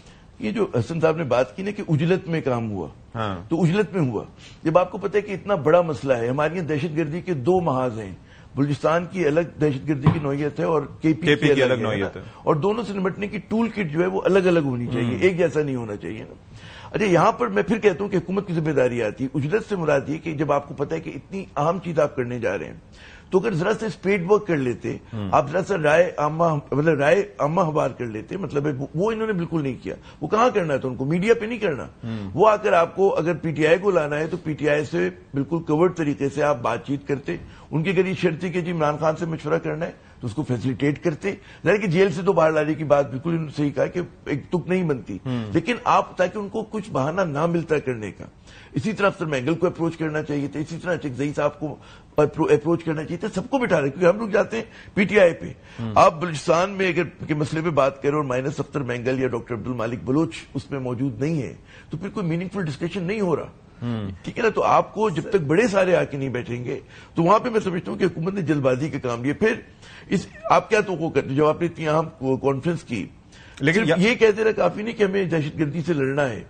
یہ جو حسن صاحب نے بات کی نا کہ اجلت میں کام ہوا, تو اجلت میں ہوا. جب آپ کو پتہ ہے کہ اتنا بڑا مسئلہ ہے, ہمارے یہاں دہشت گردی کے دو محاذ ہیں, بلوچستان کی الگ دہشت گردی کی نوعیت ہے اور کے پی کی الگ نوعیت ہے, اور دونوں سے نمٹنے کی ٹول کٹ جو ہے وہ الگ الگ ہونی چاہیے, ایک جیسا نہیں ہونا چاہیے نا. اچھا, یہاں پر میں پھر کہتا ہوں کہ حکومت کی ذمہ داری آتی ہے. اجلت سے مراد یہ کہ جب آپ کو پتہ ہے کہ اتنی اہم چیز آپ کرنے جا رہے ہیں, تو اگر ذرا سا اسپیڈ ورک کر لیتے, آپ ذرا سا رائے عامہ حوار کر لیتے, مطلب وہ انہوں نے بالکل نہیں کیا. وہ کہاں کرنا ہے تو ان کو میڈیا پہ نہیں کرنا, وہ آ کر آپ کو اگر پی ٹی آئی کو لانا ہے تو پی ٹی آئی سے بالکل کورڈ طریقے سے آپ بات چیت کرتے, ان کی اگر یہ شرط تھی کہ جی عمران خان سے مشورہ کرنا ہے تو اس کو فیسیلیٹیٹ کرتے. ظاہر کہ جیل سے تو باہر لانے کی بات بالکل انہوں نے صحیح کہا کہ ایک تک نہیں بنتی, لیکن آپ تاکہ ان کو کچھ بہانہ نہ ملتا کرنے کا. اسی طرح اختر مینگل کو اپروچ کرنا چاہیے تھا, اسی طرح اچکزئی صاحب کو اپروچ کرنا چاہیے تھا, سب کو بٹھا رہے, کیونکہ ہم لوگ جاتے ہیں پی ٹی آئی پہ. آپ بلوچستان میں اگر کے مسئلے پہ بات کریں اور مائنس اختر مینگل یا ڈاکٹر عبد المالک بلوچ اس میں موجود نہیں ہے, تو پھر کوئی میننگ فل ڈسکشن نہیں ہو رہا. ٹھیک ہے نا, تو آپ کو جب تک بڑے سارے آ کے نہیں بیٹھیں گے تو وہاں پہ میں سمجھتا ہوں کہ حکومت نے جلد بازی کا کام لیا. پھر آپ کیا تو کرتے, جب آپ نے اتنی اہم کانفرنس کی, لیکن یہ کہتے رہے کافی نہیں کہ ہمیں دہشت گردی سے لڑنا ہے,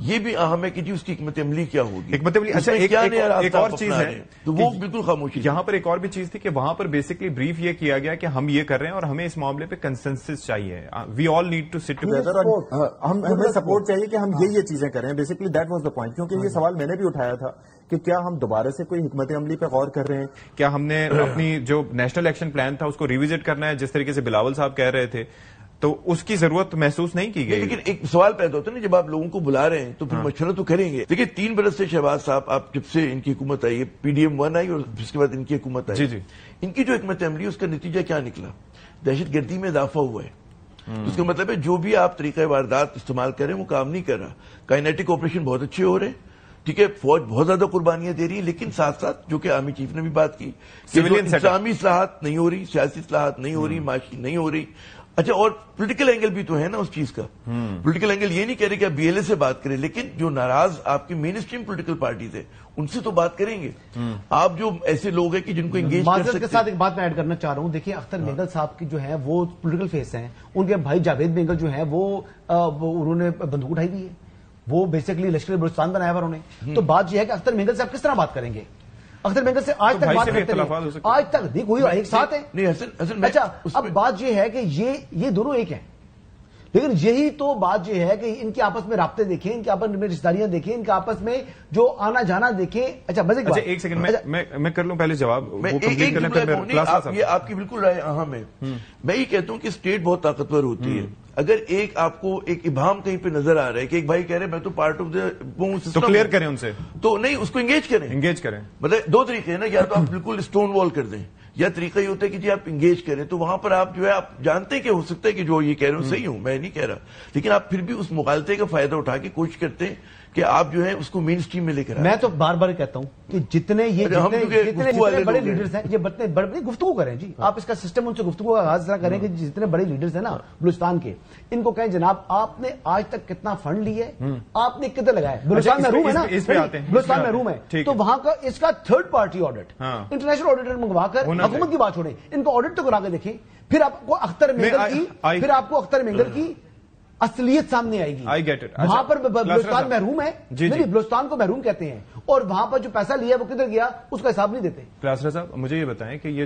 یہ بھی اہم ہے کہ جی اس کی حکمت عملی کیا ہوگی. حکمت عملی اچھا ایک اور چیز ہے تو وہ بالکل خاموشی. یہاں پر ایک اور بھی چیز تھی کہ وہاں پر بیسکلی بریف یہ کیا گیا کہ ہم یہ کر رہے ہیں اور ہمیں اس معاملے پہ کنسنسس چاہیے. We all need to sit together اور ہمیں سپورٹ چاہیے کہ ہم یہ چیزیں کریں. Basically that was the point. کیونکہ یہ سوال میں نے بھی اٹھایا تھا کہ کیا ہم دوبارہ سے کوئی حکمت عملی پہ غور کر رہے ہیں, کیا ہم نے اپنی جو نیشنل ایکشن پلان تھا اس کو ریوزٹ کرنا ہے, جس طریقے سے بلاول صاحب کہہ رہے تھے, تو اس کی ضرورت محسوس نہیں کی گئی. لیکن ایک سوال پیدا ہوتا ہے نا, جب آپ لوگوں کو بلا رہے ہیں تو پھر مشورہ تو کریں گے. دیکھیے 3 برس سے شہباز صاحب, آپ جب سے ان کی حکومت آئی ہے, PDM 1 آئی اور اس کے بعد ان کی حکومت آئی, جی ان کی جو حکمت عملی اس کا نتیجہ کیا نکلا؟ دہشت گردی میں اضافہ ہوا ہے. اس کا مطلب ہے جو بھی آپ طریقہ واردات استعمال کریں وہ کام نہیں کر رہا. کائنیٹک آپریشن بہت اچھے ہو رہے ہیں, ٹھیک ہے, فوج بہت زیادہ قربانیاں دے رہی ہے, لیکن ساتھ ساتھ جو کہ آرمی چیف نے بھی بات کی کہ انتظامی اصلاحات نہیں ہو رہی, سیاسی اصلاحات نہیں ہو رہی, معاشی نہیں ہو رہی. اچھا, اور پولیٹیکل اینگل بھی تو ہے نا اس چیز کا. پولیٹیکل اینگل یہ نہیں کہہ رہے کہ آپ BLA سے بات کریں, لیکن جو ناراض آپ کی مین اسٹریم پولیٹیکل پارٹیز ہیں ان سے تو بات کریں گے. آپ جو ایسے لوگ ہیں کہ جن کو انگیج کر سکتے ہیں. کے ساتھ ایک بات میں ایڈ کرنا چاہ رہا ہوں. دیکھیں اختر مینگل صاحب کی جو ہے وہ پولیٹیکل فیس ہیں, ان کے بھائی جاوید مینگل جو ہے وہ انہوں نے بندوق اٹھائی ہوئی ہے, وہ بیسکلی لشکر بلوچستان بنایا ہوا انہوں نے. تو بات یہ ہے کہ اختر مینگل سے آپ کس طرح بات کریں گے؟ اختر مینگل سے آج تک بات کرتے ہیں, آج تک نہیں کوئی ایک ساتھ ہے. اچھا, اب بات یہ ہے کہ یہ دونوں ایک ہیں, لیکن یہی تو بات یہ ہے کہ ان کے آپس میں رابطے دیکھیں, ان کے آپس میں رشتہ داریاں دیکھیں, ان کے آپس میں جو آنا جانا دیکھیں. اچھا بس ایک سیکنڈ میں کر لوں پہلے جواب. یہ آپ کی بالکل رائے اہم ہے. میں یہ کہتا ہوں کہ اسٹیٹ بہت طاقتور ہوتی ہے. اگر ایک آپ کو ایک ابہام کہیں پہ نظر آ رہا ہے کہ ایک بھائی کہہ رہے میں تو پارٹ آف دا تو کلیئر کریں ان سے, تو نہیں, اس کو انگیج کریں. مطلب 2 طریقے ہیں نا, یا تو آپ بالکل اسٹون وال کر دیں, یا طریقہ یہ ہوتا ہے کہ جی آپ انگیج کریں. تو وہاں پر آپ جو ہے آپ جانتے ہیں کہ ہو سکتا ہے کہ جو یہ کہہ رہے ہوں صحیح ہوں, میں نہیں کہہ رہا, لیکن آپ پھر بھی اس مغالطے کا فائدہ اٹھا کے کوشش کرتے ہیں کہ آپ جو ہے اس کو مین اسٹریم میں لے کر آئیں. میں تو بار بار کہتا ہوں کہ جتنے بڑے لیڈرز ہیں, یہ بڑے گفتگو کریں جی. آپ اس کا سسٹم ان سے گفتگو کا آغاز کریں کہ جتنے بڑے لیڈرز ہیں نا بلوچستان کے, ان کو کہیں جناب آپ نے آج تک کتنا فنڈ لی ہے, آپ نے کتنے لگائے. بلوچستان میں روم ہے نا, بلوچستان میں روم ہے, تو وہاں کا اس کا 3rd party audit, international auditor منگوا کر حکومت کی بات چھوڑیں, ان کو آڈٹ تو کرا کے دیکھیں. پھر آپ کو اختر مینگل کی اصلیت سامنے آئے گی. وہاں پر بلوچستان محروم ہے, بلوچستان کو محروم کہتے ہیں, اور وہاں پر جو پیسہ لیا وہ کدھر گیا اس کا حساب نہیں دیتے. پلاسرا صاحب مجھے یہ بتائیں کہ یہ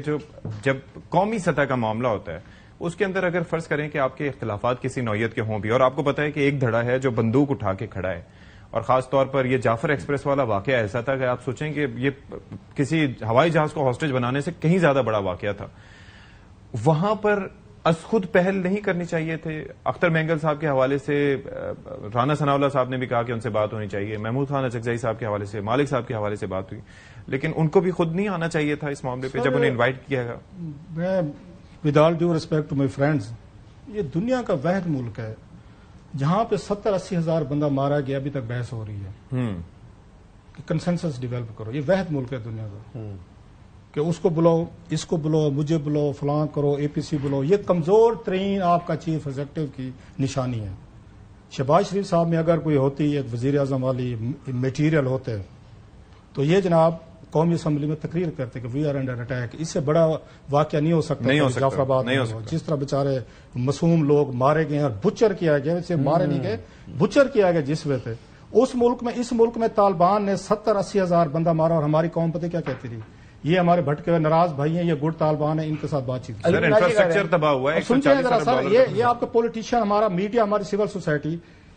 جب قومی سطح کا معاملہ ہوتا ہے, اس کے اندر اگر فرض کریں کہ آپ کے اختلافات کسی نوعیت کے ہوں بھی, اور آپ کو پتا ہے کہ ایک دھڑا ہے جو بندوق اٹھا کے کھڑا ہے, اور خاص طور پر یہ جعفر ایکسپریس والا واقعہ ایسا تھا کہ آپ سوچیں کہ یہ کسی ہوائی جہاز کو ہاسٹیج بنانے سے کہیں زیادہ بڑا واقعہ تھا. وہاں پر از خود پہل نہیں کرنی چاہیے تھے؟ اختر مینگل صاحب کے حوالے سے رانا ثناءاللہ صاحب نے بھی کہا کہ ان سے بات ہونی چاہیے, محمود خان اچکزئی صاحب کے حوالے سے, مالک صاحب کے حوالے سے بات ہوئی, لیکن ان کو بھی خود نہیں آنا چاہیے تھا اس معاملے پہ جب انہیں انوائٹ کیا گیا. میں with all due respect to my friends, یہ دنیا کا واحد ملک ہے جہاں پہ 70-80 ہزار بندہ مارا گیا, ابھی تک بحث ہو رہی ہے کہ کنسنسس ڈیولپ کرو. یہ واحد ملک ہے دنیا کا کہ اس کو بلاؤ, اس کو بلاؤ, مجھے بلاؤ, فلاں کرو, APC بلاؤ. یہ کمزور ترین آپ کا چیف ایگزیکٹو کی نشانی ہے. شہباز شریف صاحب میں اگر کوئی ہوتی ایک وزیر اعظم والی میٹیریل ہوتے تو یہ جناب قومی اسمبلی میں تقریر کرتے کہ وی آر انڈر اٹیک. اس سے بڑا واقعہ نہیں ہو سکتا. جعفر آباد میں جس طرح بیچارے معصوم لوگ مارے گئے اور بچر کیا گیا, اسے مارے نہیں گئے, بچر کیا گیا جس وجہ سے. اس ملک میں طالبان نے 70-80 ہزار بندہ مارا, اور ہماری قوم پتہ کیا کہتی تھی, یہ ہمارے بھٹکے ہوئے ناراض بھائی ہیں, یہ گڈ طالبان ہیں, ان کے ساتھ بات چیت. انفراسٹرکچر تباہ ہوا ہے. سنتے ہیں ذرا سر, یہ آپ کے پولیٹیشین, ہمارا میڈیا, ہماری سول سوسائٹی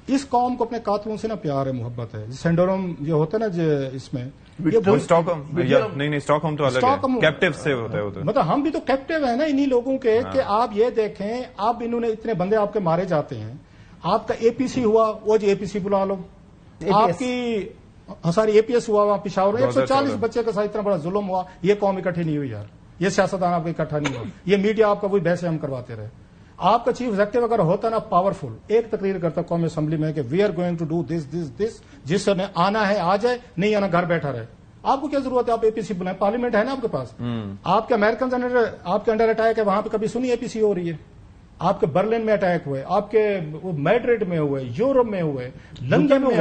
اس قوم کو اپنے قاتلوں سے نا پیار ہے, محبت ہے. سینڈروم یہ ہوتا ہے نا اس میں, اسٹاک ہوم تو الگ ہے, کیپٹیو سے ہوتا ہے. مطلب ہم بھی تو کیپٹیو ہیں نا انہی لوگوں کے, کہ آپ یہ دیکھیں, اب انہوں نے اتنے بندے آپ کے مارے جاتے ہیں. آپ کا APC ہوا, وہ جو APC بلا لو, آپ کی ساری APS ہوا وہاں پشاور میں 140 بچے کا ساتھ اتنا بڑا ظلم ہوا. یہ قوم اکٹھی نہیں ہوئی یار, یہ سیاستدان آپ کا اکٹھا نہیں ہوا, یہ میڈیا آپ کا وہی بحث ہم کرواتے رہے. آپ کا چیف ایگزیکٹو اگر ہوتا نا پاورفل, ایک تقریر کرتا قومی اسمبلی میں کہ we are going to do this, جس نے آنا ہے آ جائے, نہیں آنا گھر بیٹھا رہے. آپ کو کیا ضرورت ہے, آپ APC بلائیں, پارلیمنٹ ہے نا آپ کے پاس. آپ کے امریکن آپ کے انڈر اٹیک ہے, وہاں پہ کبھی سنی APC ہو رہی ہے؟ آپ کے برلن میں اٹیک ہوئے, آپ کے میڈرڈ میں ہوئے, یورپ میں ہوئے, لندن میں ہوئے,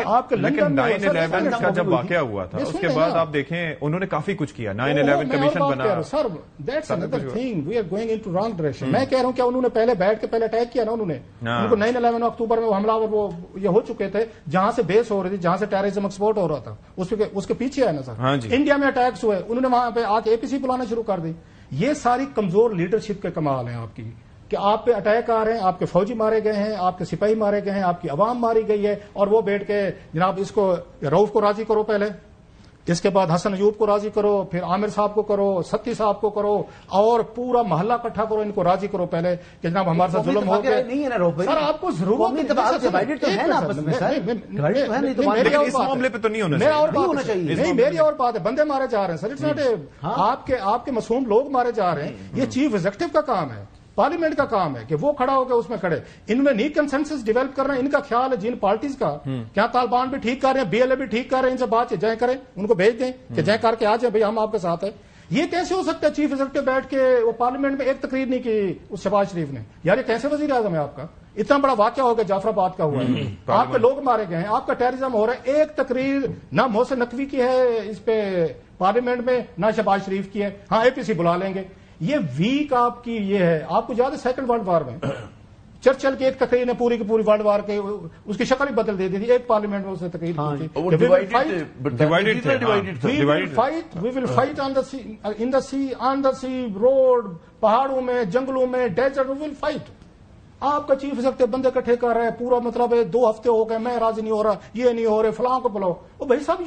آپ کے لندن میں 9/11 کا جب واقعہ ہوا تھا اس کے بعد آپ دیکھیں انہوں نے کافی کچھ کیا, 9/11 کمیشن بنا. Sir that's another thing, we are going into wrong direction. میں کہہ رہا ہوں کیا انہوں نے پہلے بیٹھ کے پہلے اٹیک کیا نا, انہوں نے ان کو 9/11 اکتوبر میں حملہ وہ یہ ہو چکے تھے, جہاں سے بیس ہو رہی تھی, جہاں سے ٹیررزم ایکسپورٹ ہو رہا تھا, اس کے پیچھے ہے نا سر. انڈیا میں اٹیکس ہوئے, انہوں نے وہاں پہ آ کے APC بلانا شروع کر دی. یہ ساری کمزور لیڈرشپ کے کمال ہیں آپ کی, کہ آپ پہ اٹیک آ رہے ہیں, آپ کے فوجی مارے گئے ہیں, آپ کے سپاہی مارے گئے ہیں, آپ کی عوام ماری گئی ہے, اور وہ بیٹھ کے جناب اس کو رؤف کو راضی کرو پہلے, اس کے بعد حسن ایوب کو راضی کرو, پھر عامر صاحب کو کرو, ستی صاحب کو کرو, اور پورا محلہ اکٹھا کرو, ان کو راضی کرو پہلے کہ جناب ہمارے ساتھ ظلم ہو گیا. سر آپ کو ضرورت اس معاملے پہ تو نہیں ہونا چاہیے. نہیں, میری اور بات ہے, بندے مارے جا رہے ہیں سر, اٹس ناٹ آپ کے معصوم لوگ مارے جا رہے ہیں. یہ چیف ایگزیکٹو کا کام ہے, پارلیمنٹ کا کام ہے کہ وہ کھڑا ہو کے اس میں کھڑے. انہوں نے نہیں کنسنسس ڈیولپ کرنا, ان کا خیال ہے جن پارٹیز کا, کیا طالبان بھی ٹھیک کر رہے ہیں, BLA بھی ٹھیک کر رہے ہیں, ان سے بات جائیں کریں, ان کو بھیج دیں کہ جائیں کر کے آ جائیں بھائی ہم آپ کے ساتھ ہیں. یہ کیسے ہو سکتا ہے چیف ایگزیکٹو بیٹھ کے وہ پارلیمنٹ میں ایک تقریر نہیں کی اس شہباز شریف نے؟ یار یہ کیسے وزیر اعظم ہے آپ کا؟ اتنا بڑا واقعہ ہو گیا جعفر آباد کا ہوا ہے, آپ کے لوگ مارے گئے ہیں, آپ کا ٹیررزم ہو رہا ہے, ایک تقریر نہ محسن نقوی کی ہے اس پہ پارلیمنٹ میں, نہ شہباز شریف کی ہے. ہاں APC بلا لیں گے. یہ ویک آپ کی یہ ہے. آپ کو یاد ہے سیکنڈ ورلڈ وار میں چرچل کی ایک تقریر نے پوری کی پوری ورلڈ وار کے اس کی شکل ہی بدل دے دی تھی, ایک پارلیمنٹ میں اس نے تقریر کی تھی. وی will fight on the C road, پہاڑوں میں, جنگلوں میں, ڈیزرٹ, وی ول فائٹ. آپ کا چیف ایگزیکٹو بندے اکٹھے کر رہے ہیں, پورا مطلب ہے 2 ہفتے ہو گئے, میں راضی نہیں ہو رہا, یہ نہیں ہو رہے, فلاں کو بلاؤ. بھائی صاحب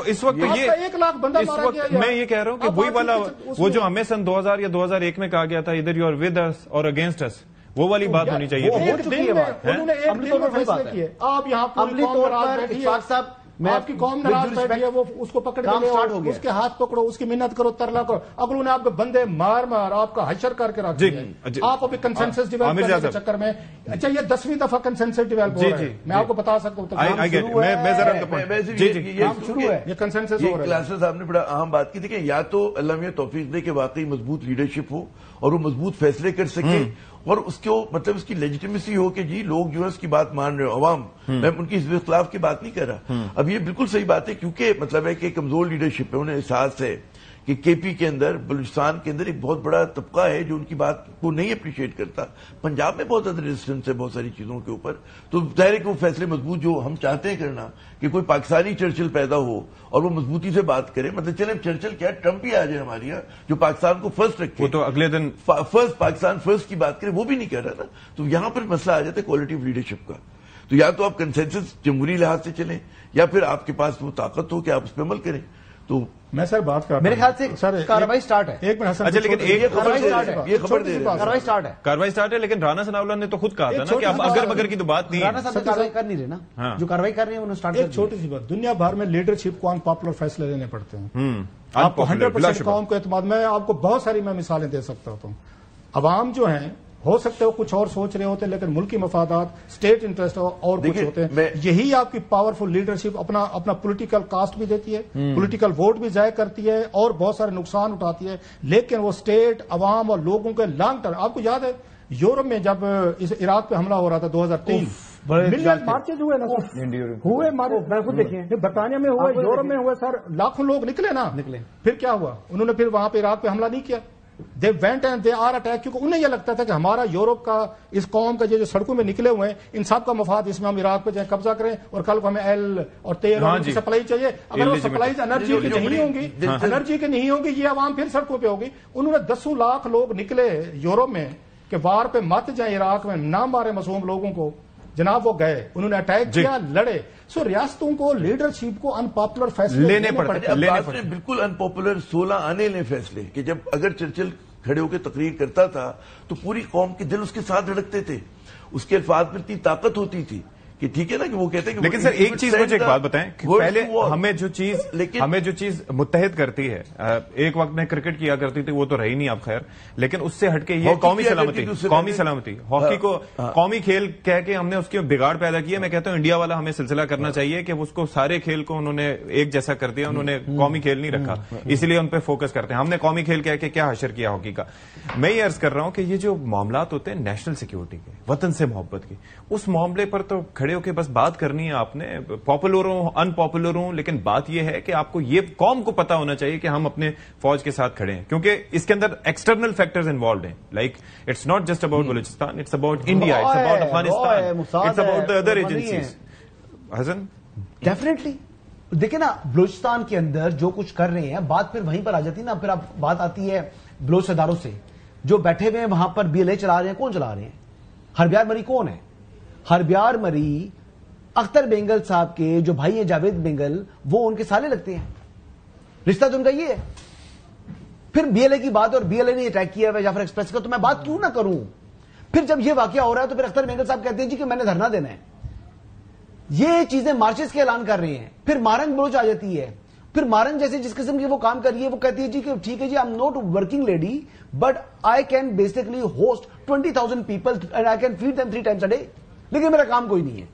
اس وقت یہ 1 لاکھ بندہ مارا گیا. میں یہ کہہ رہا ہوں کہ وہی والا وہ جو ہمیں سن 2000 یا 2001 میں کہا گیا تھا, ادھر یو آر ود اس اور اگینسٹ اس, وہ والی بات ہونی چاہیے. انہوں نے ایک دن میں فیصلے کیے. آپ یہاں پوری قوم ناراض بیٹھی ہے, آپ کی قوم ناراض بیٹھی ہے, وہ اس کو پکڑ کے لے, اس کے ہاتھ پکڑو, اس کی منت کرو, ترلا کرو. اگلوں نے آپ کے بندے مار مار آپ کا حشر کر کے رکھ دیا. آپ ابھی کنسنسس ڈیولپ کرنے کے چکر میں, اچھا یہ 10ویں دفعہ کنسنسس ڈیولپ ہو رہا ہے, میں آپ کو بتا سکتا ہوں یہ کنسنسس ہو رہا ہے. کلاسز صاحب نے بڑا اہم بات کی تھی کہ یا تو اللہ میاں توفیق دے کہ واقعی مضبوط لیڈرشپ ہو اور وہ مضبوط فیصلے کر سکے, اور اس کو مطلب اس کی لیجیٹیمیسی ہو کہ جی لوگ جو ہے اس کی بات مان رہے ہو, عوام. میں ان کی حزب اختلاف کی بات نہیں کر رہا. اب یہ بالکل صحیح بات ہے, کیونکہ مطلب ہے کہ کمزور لیڈرشپ ہے, انہیں احساس ہے کہ KP کے اندر, بلوچستان کے اندر ایک بہت بڑا طبقہ ہے جو ان کی بات کو نہیں اپریشیٹ کرتا. پنجاب میں بہت زیادہ ریزسٹنس ہے بہت ساری چیزوں کے اوپر. تو ظاہر ہے کہ وہ فیصلے مضبوط جو ہم چاہتے ہیں کرنا, کہ کوئی پاکستانی چرچل پیدا ہو اور وہ مضبوطی سے بات کرے. مطلب چلے چرچل کیا, ٹرمپ ہی آ جائے ہمارے یہاں جو پاکستان کو فرسٹ رکھے, وہ تو اگلے دن فرسٹ پاکستان فرسٹ کی بات کرے, وہ بھی نہیں کر رہا نا. تو یہاں پر مسئلہ آ جاتا ہے کوالٹی آف لیڈرشپ کا. تو یا تو آپ کنسنسس جمہوری لحاظ سے چلیں, یا پھر آپ کے پاس وہ طاقت ہو کہ آپ اس پہ عمل کریں. تو میں سر بات کر میرے خیال سے کارروائی سٹارٹ ہے. ایک منٹ. اچھا لیکن یہ خبر دے کارروائی سٹارٹ ہے, لیکن رانا ثناء اللہ نے تو خود کہا تھا نا کہ اب اگر مگر کی تو بات نہیں ہے. رانا صاحب کارروائی کر نہیں رہے نا, جو کارروائی کر رہے ہیں انہوں نے سٹارٹ. ایک چھوٹی سی بات, دنیا بھر میں لیڈرشپ کو ان پاپولر فیصلے لینے پڑتے ہیں. آپ کو 100% قوم کو اعتماد, میں آپ کو بہت ساری میں مثالیں دے سکتا ہوں. عوام جو ہیں ہو سکتے ہو کچھ اور سوچ رہے ہوتے ہیں, لیکن ملکی مفادات, اسٹیٹ انٹرسٹ اور کچھ ہوتے ہیں. یہی آپ کی پاورفل لیڈرشپ اپنا پولیٹیکل کاسٹ بھی دیتی ہے, پولیٹیکل ووٹ بھی ضائع کرتی ہے, اور بہت سارے نقصان اٹھاتی ہے, لیکن وہ اسٹیٹ, عوام اور لوگوں کے لانگ ٹرم. آپ کو یاد ہے یورپ میں جب اس عراق پہ حملہ ہو رہا تھا 2003, ملین مارچز ہوئے نا ہوئے, برطانیہ میں ہوئے, یورپ میں ہوئے سر, لاکھوں لوگ نکلے نا. پھر کیا ہوا, انہوں نے پھر وہاں پہ عراق پہ حملہ نہیں کیا. They went and they are attack, کیونکہ انہیں یہ لگتا تھا کہ ہمارا یورپ کا, اس قوم کا جو سڑکوں میں نکلے ہوئے ہیں, ان سب کا مفاد اس میں ہم عراق پہ جائیں قبضہ کریں, اور کل کو ہمیں ایل اور تیل اور سپلائی چاہیے. اگر وہ سپلائیز انرجی کی نہیں ہوں گی, انرجی کی نہیں ہوں گی, یہ عوام پھر سڑکوں پہ ہوگی. انہوں نے 10 لاکھ لوگ نکلے یورپ میں کہ وار پہ مت جائیں, عراق میں نہ مارے معصوم لوگوں کو. جناب وہ گئے, انہوں نے اٹیک کیا, لڑے. سو ریاستوں کو لیڈرشپ کو ان پاپولر فیصلے لینے پڑتے ہیں. بالکل ان پاپولر 16 آنے لیں فیصلے, کہ جب اگر چرچل کھڑے ہو کے تقریر کرتا تھا تو پوری قوم کے دل اس کے ساتھ دھڑکتے تھے, اس کے الفاظ میں اتنی طاقت ہوتی تھی کہ ٹھیک ہے نا کہ وہ کہتے ہیں کہ لیکن سر ایک چیز مجھے ایک بات بتائیں کہ پہلے ہمیں جو چیز متحد کرتی ہے، ایک وقت میں کرکٹ کیا کرتی تھی، وہ تو رہی نہیں اب خیر، لیکن اس سے ہٹ کے یہ قومی سلامتی ہاکی کو قومی کھیل کہہ کے ہم نے اس کی بگاڑ پیدا کیا. میں کہتا ہوں انڈیا والا ہمیں سلسلہ کرنا چاہیے کہ اس کو سارے کھیل کو انہوں نے ایک جیسا کر دیا، انہوں نے قومی کھیل نہیں رکھا، اس لیے ان پہ فوکس کرتے ہیں. ہم نے قومی کھیل کہہ کے کیا حشر کیا ہاکی کا. میں یہ عرض کر رہا ہوں کہ یہ جو معاملات ہوتے ہیں نیشنل سیکیورٹی کے، وطن سے محبت کے، اس معاملے پر تو کھڑے ہو کے بس بات کرنی ہے آپ نے، پاپولر ہوں ان پاپولر ہوں، لیکن بات یہ ہے کہ آپ کو یہ قوم کو پتا ہونا چاہیے کہ ہم اپنے فوج کے ساتھ کھڑے ہیں، کیونکہ اس کے اندر ایکسٹرنل فیکٹرز انوالوڈ ہیں. Like it's not just about Balochistan, it's about India, it's about Afghanistan, it's about the other agencies. Hasan definitely دیکھیں نا، بلوچستان کے اندر جو کچھ کر رہے ہیں، بات پھر وہیں پر آ جاتی ہے نا. پھر اب بات آتی ہے بلوچ اداروں سے جو بیٹھے ہوئے ہیں وہاں پر BLA چلا رہے ہیں. کون چلا رہے ہیں؟ ہربیار مری کون ہے؟ ہربیار مری اختر بینگل صاحب کے جو بھائی ہیں جاوید بینگل، وہ ان کے سالے لگتے ہیں. رشتہ تو ان کا یہ ہے. پھر BLA کی بات، اور BLA نے اٹیک کیا ہے جعفر ایکسپریس کا، تو میں بات کیوں نہ کروں؟ پھر جب یہ واقعہ ہو رہا ہے تو پھر اختر بینگل صاحب کہتے ہیں جی کہ میں نے دھرنا دینا ہے. یہ چیزیں مارچز کے اعلان کر رہے ہیں. پھر مارنگ بلوچ آ جاتی ہے. پھر مارنگ جیسے جس قسم کی وہ کام کر رہی ہے، وہ کہتی ہے جی کہ ٹھیک ہے جی، I am not working lady but I can basically host 20,000 people and I can feed them 3 times a day. لیکن میرا کام کوئی نہیں ہے.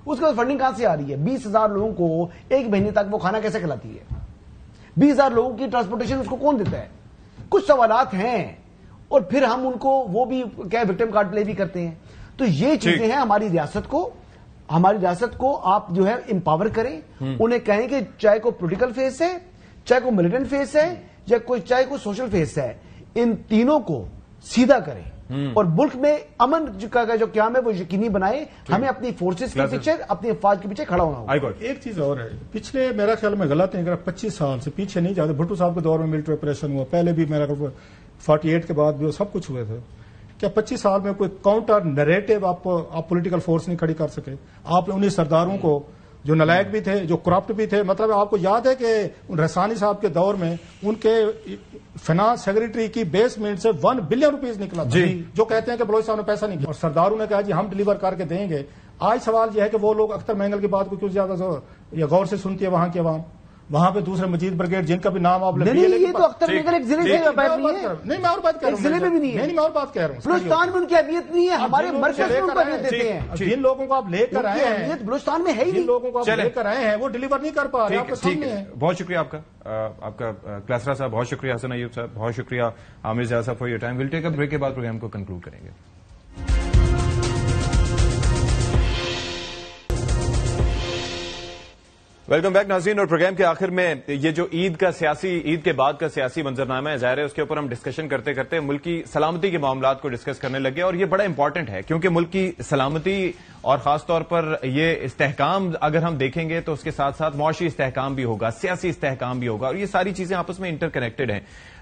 اس کے بعد فنڈنگ کہاں سے آ رہی ہے؟ 20,000 لوگوں کو ایک مہینے تک وہ کھانا کیسے کھلاتی ہے؟ 20,000 لوگوں کی ٹرانسپورٹیشن اس کو کون دیتا ہے؟ کچھ سوالات ہیں. اور پھر ہم ان کو وہ بھی کیا وکٹم کارڈ پلے بھی کرتے ہیں. تو یہ چیزیں ہیں. ہماری ریاست کو آپ جو ہے امپاور کریں. انہیں کہیں کہ چاہے کوئی پولیٹیکل فیس ہے، چاہے کوئی ملیٹنٹ فیس ہے، یا چاہے کوئی سوشل فیس ہے، ان تینوں کو سیدھا کریں اور ملک میں امن کا جو قیام ہے وہ یقینی بنائے. ہمیں اپنی فورسز کے پیچھے، اپنی افواج کے پیچھے کھڑا ہونا ہوگا. ایک چیز اور ہے، پچھلے میرا خیال میں غلط ہے اگر 25 سال سے پیچھے نہیں جاتے، بھٹو صاحب کے دور میں ملٹری آپریشن ہوا، پہلے بھی میرا 48 کے بعد بھی سب کچھ ہوئے تھے. کیا 25 سال میں کوئی کاؤنٹر نیریٹو آپ پولیٹیکل فورس نہیں کھڑی کر سکے؟ آپ انہیں سرداروں کو جو نلائق بھی تھے، جو کرپٹ بھی تھے، مطلب آپ کو یاد ہے کہ رسانی صاحب کے دور میں ان کے فائنانس سیکرٹری کی بیسمنٹ سے 1 بلین روپیز نکلا تھا، جو کہتے ہیں کہ بلوچ صاحب نے پیسہ نہیں کیا، اور سرداروں نے کہا جی ہم ڈلیور کر کے دیں گے. آج سوال یہ ہے کہ وہ لوگ اختر مینگل کی بات کو کیوں زیادہ غور سے سنتی ہے وہاں کی عوام؟ وہاں پہ دوسرے مجید بریگیڈ جن کا بھی نام آپ یہ تو اختر مینگل ایک ضلع سے نہیں، میں اور بات کر رہا ہوں، ضلع میں بھی نہیں ہے، میں اور بات کہہ رہا ہوں. بلوچستان میں ان کی اہمیت نہیں ہے، ہمارے مرکز میں ان کو اہمیت دیتے ہیں. جن لوگوں کو آپ لے کر آئے ہیں، اہمیت بلوچستان میں ہے ہی جن لوگوں کو آپ لے کر آئے ہیں وہ ڈلیور نہیں کر پا رہے. آپ کے سامنے ہے. بہت شکریہ آپ کا کلاسرا صاحب، بہت شکریہ حسن ایوب صاحب، بہت شکریہ عامر زیاد صاحب for your time. Will take a break کے بعد پروگرام کو کنکلوڈ کریں گے. ویلکم بیک ناظرین. اور پروگرام کے آخر میں یہ جو عید کے بعد کا سیاسی منظرنامہ ہے، ظاہر ہے اس کے اوپر ہم ڈسکشن کرتے کرتے ملک کی سلامتی کے معاملات کو ڈسکس کرنے لگے. اور یہ بڑا امپورٹنٹ ہے کیونکہ ملک کی سلامتی اور خاص طور پر یہ استحکام اگر ہم دیکھیں گے تو اس کے ساتھ ساتھ معاشی استحکام بھی ہوگا، سیاسی استحکام بھی ہوگا، اور یہ ساری چیزیں آپس میں انٹر کنیکٹڈ ہیں.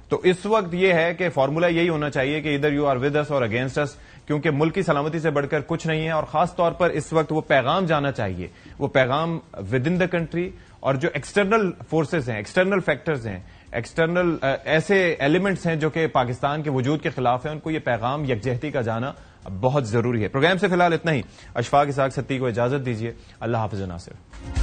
تو اس وقت یہ ہے کہ فارمولا یہی ہونا چاہیے کہ ادھر یو آر ود اس اور اگینسٹ اس، کیونکہ ملک کی سلامتی سے بڑھ کر کچھ نہیں ہے. اور خاص طور پر اس وقت وہ پیغام جانا چاہیے، وہ پیغام ود ان دا کنٹری، اور جو ایکسٹرنل فورسز ہیں، ایکسٹرنل فیکٹرز ہیں، ایکسٹرنل ایسے ایلیمنٹس ہیں جو کہ پاکستان کے وجود کے خلاف ہیں، ان کو یہ پیغام یکجہتی کا جانا بہت ضروری ہے. پروگرام سے فی الحال اتنا ہی. اشفاق اسحاق ستی کو اجازت دیجیے. اللہ حافظ ناصر.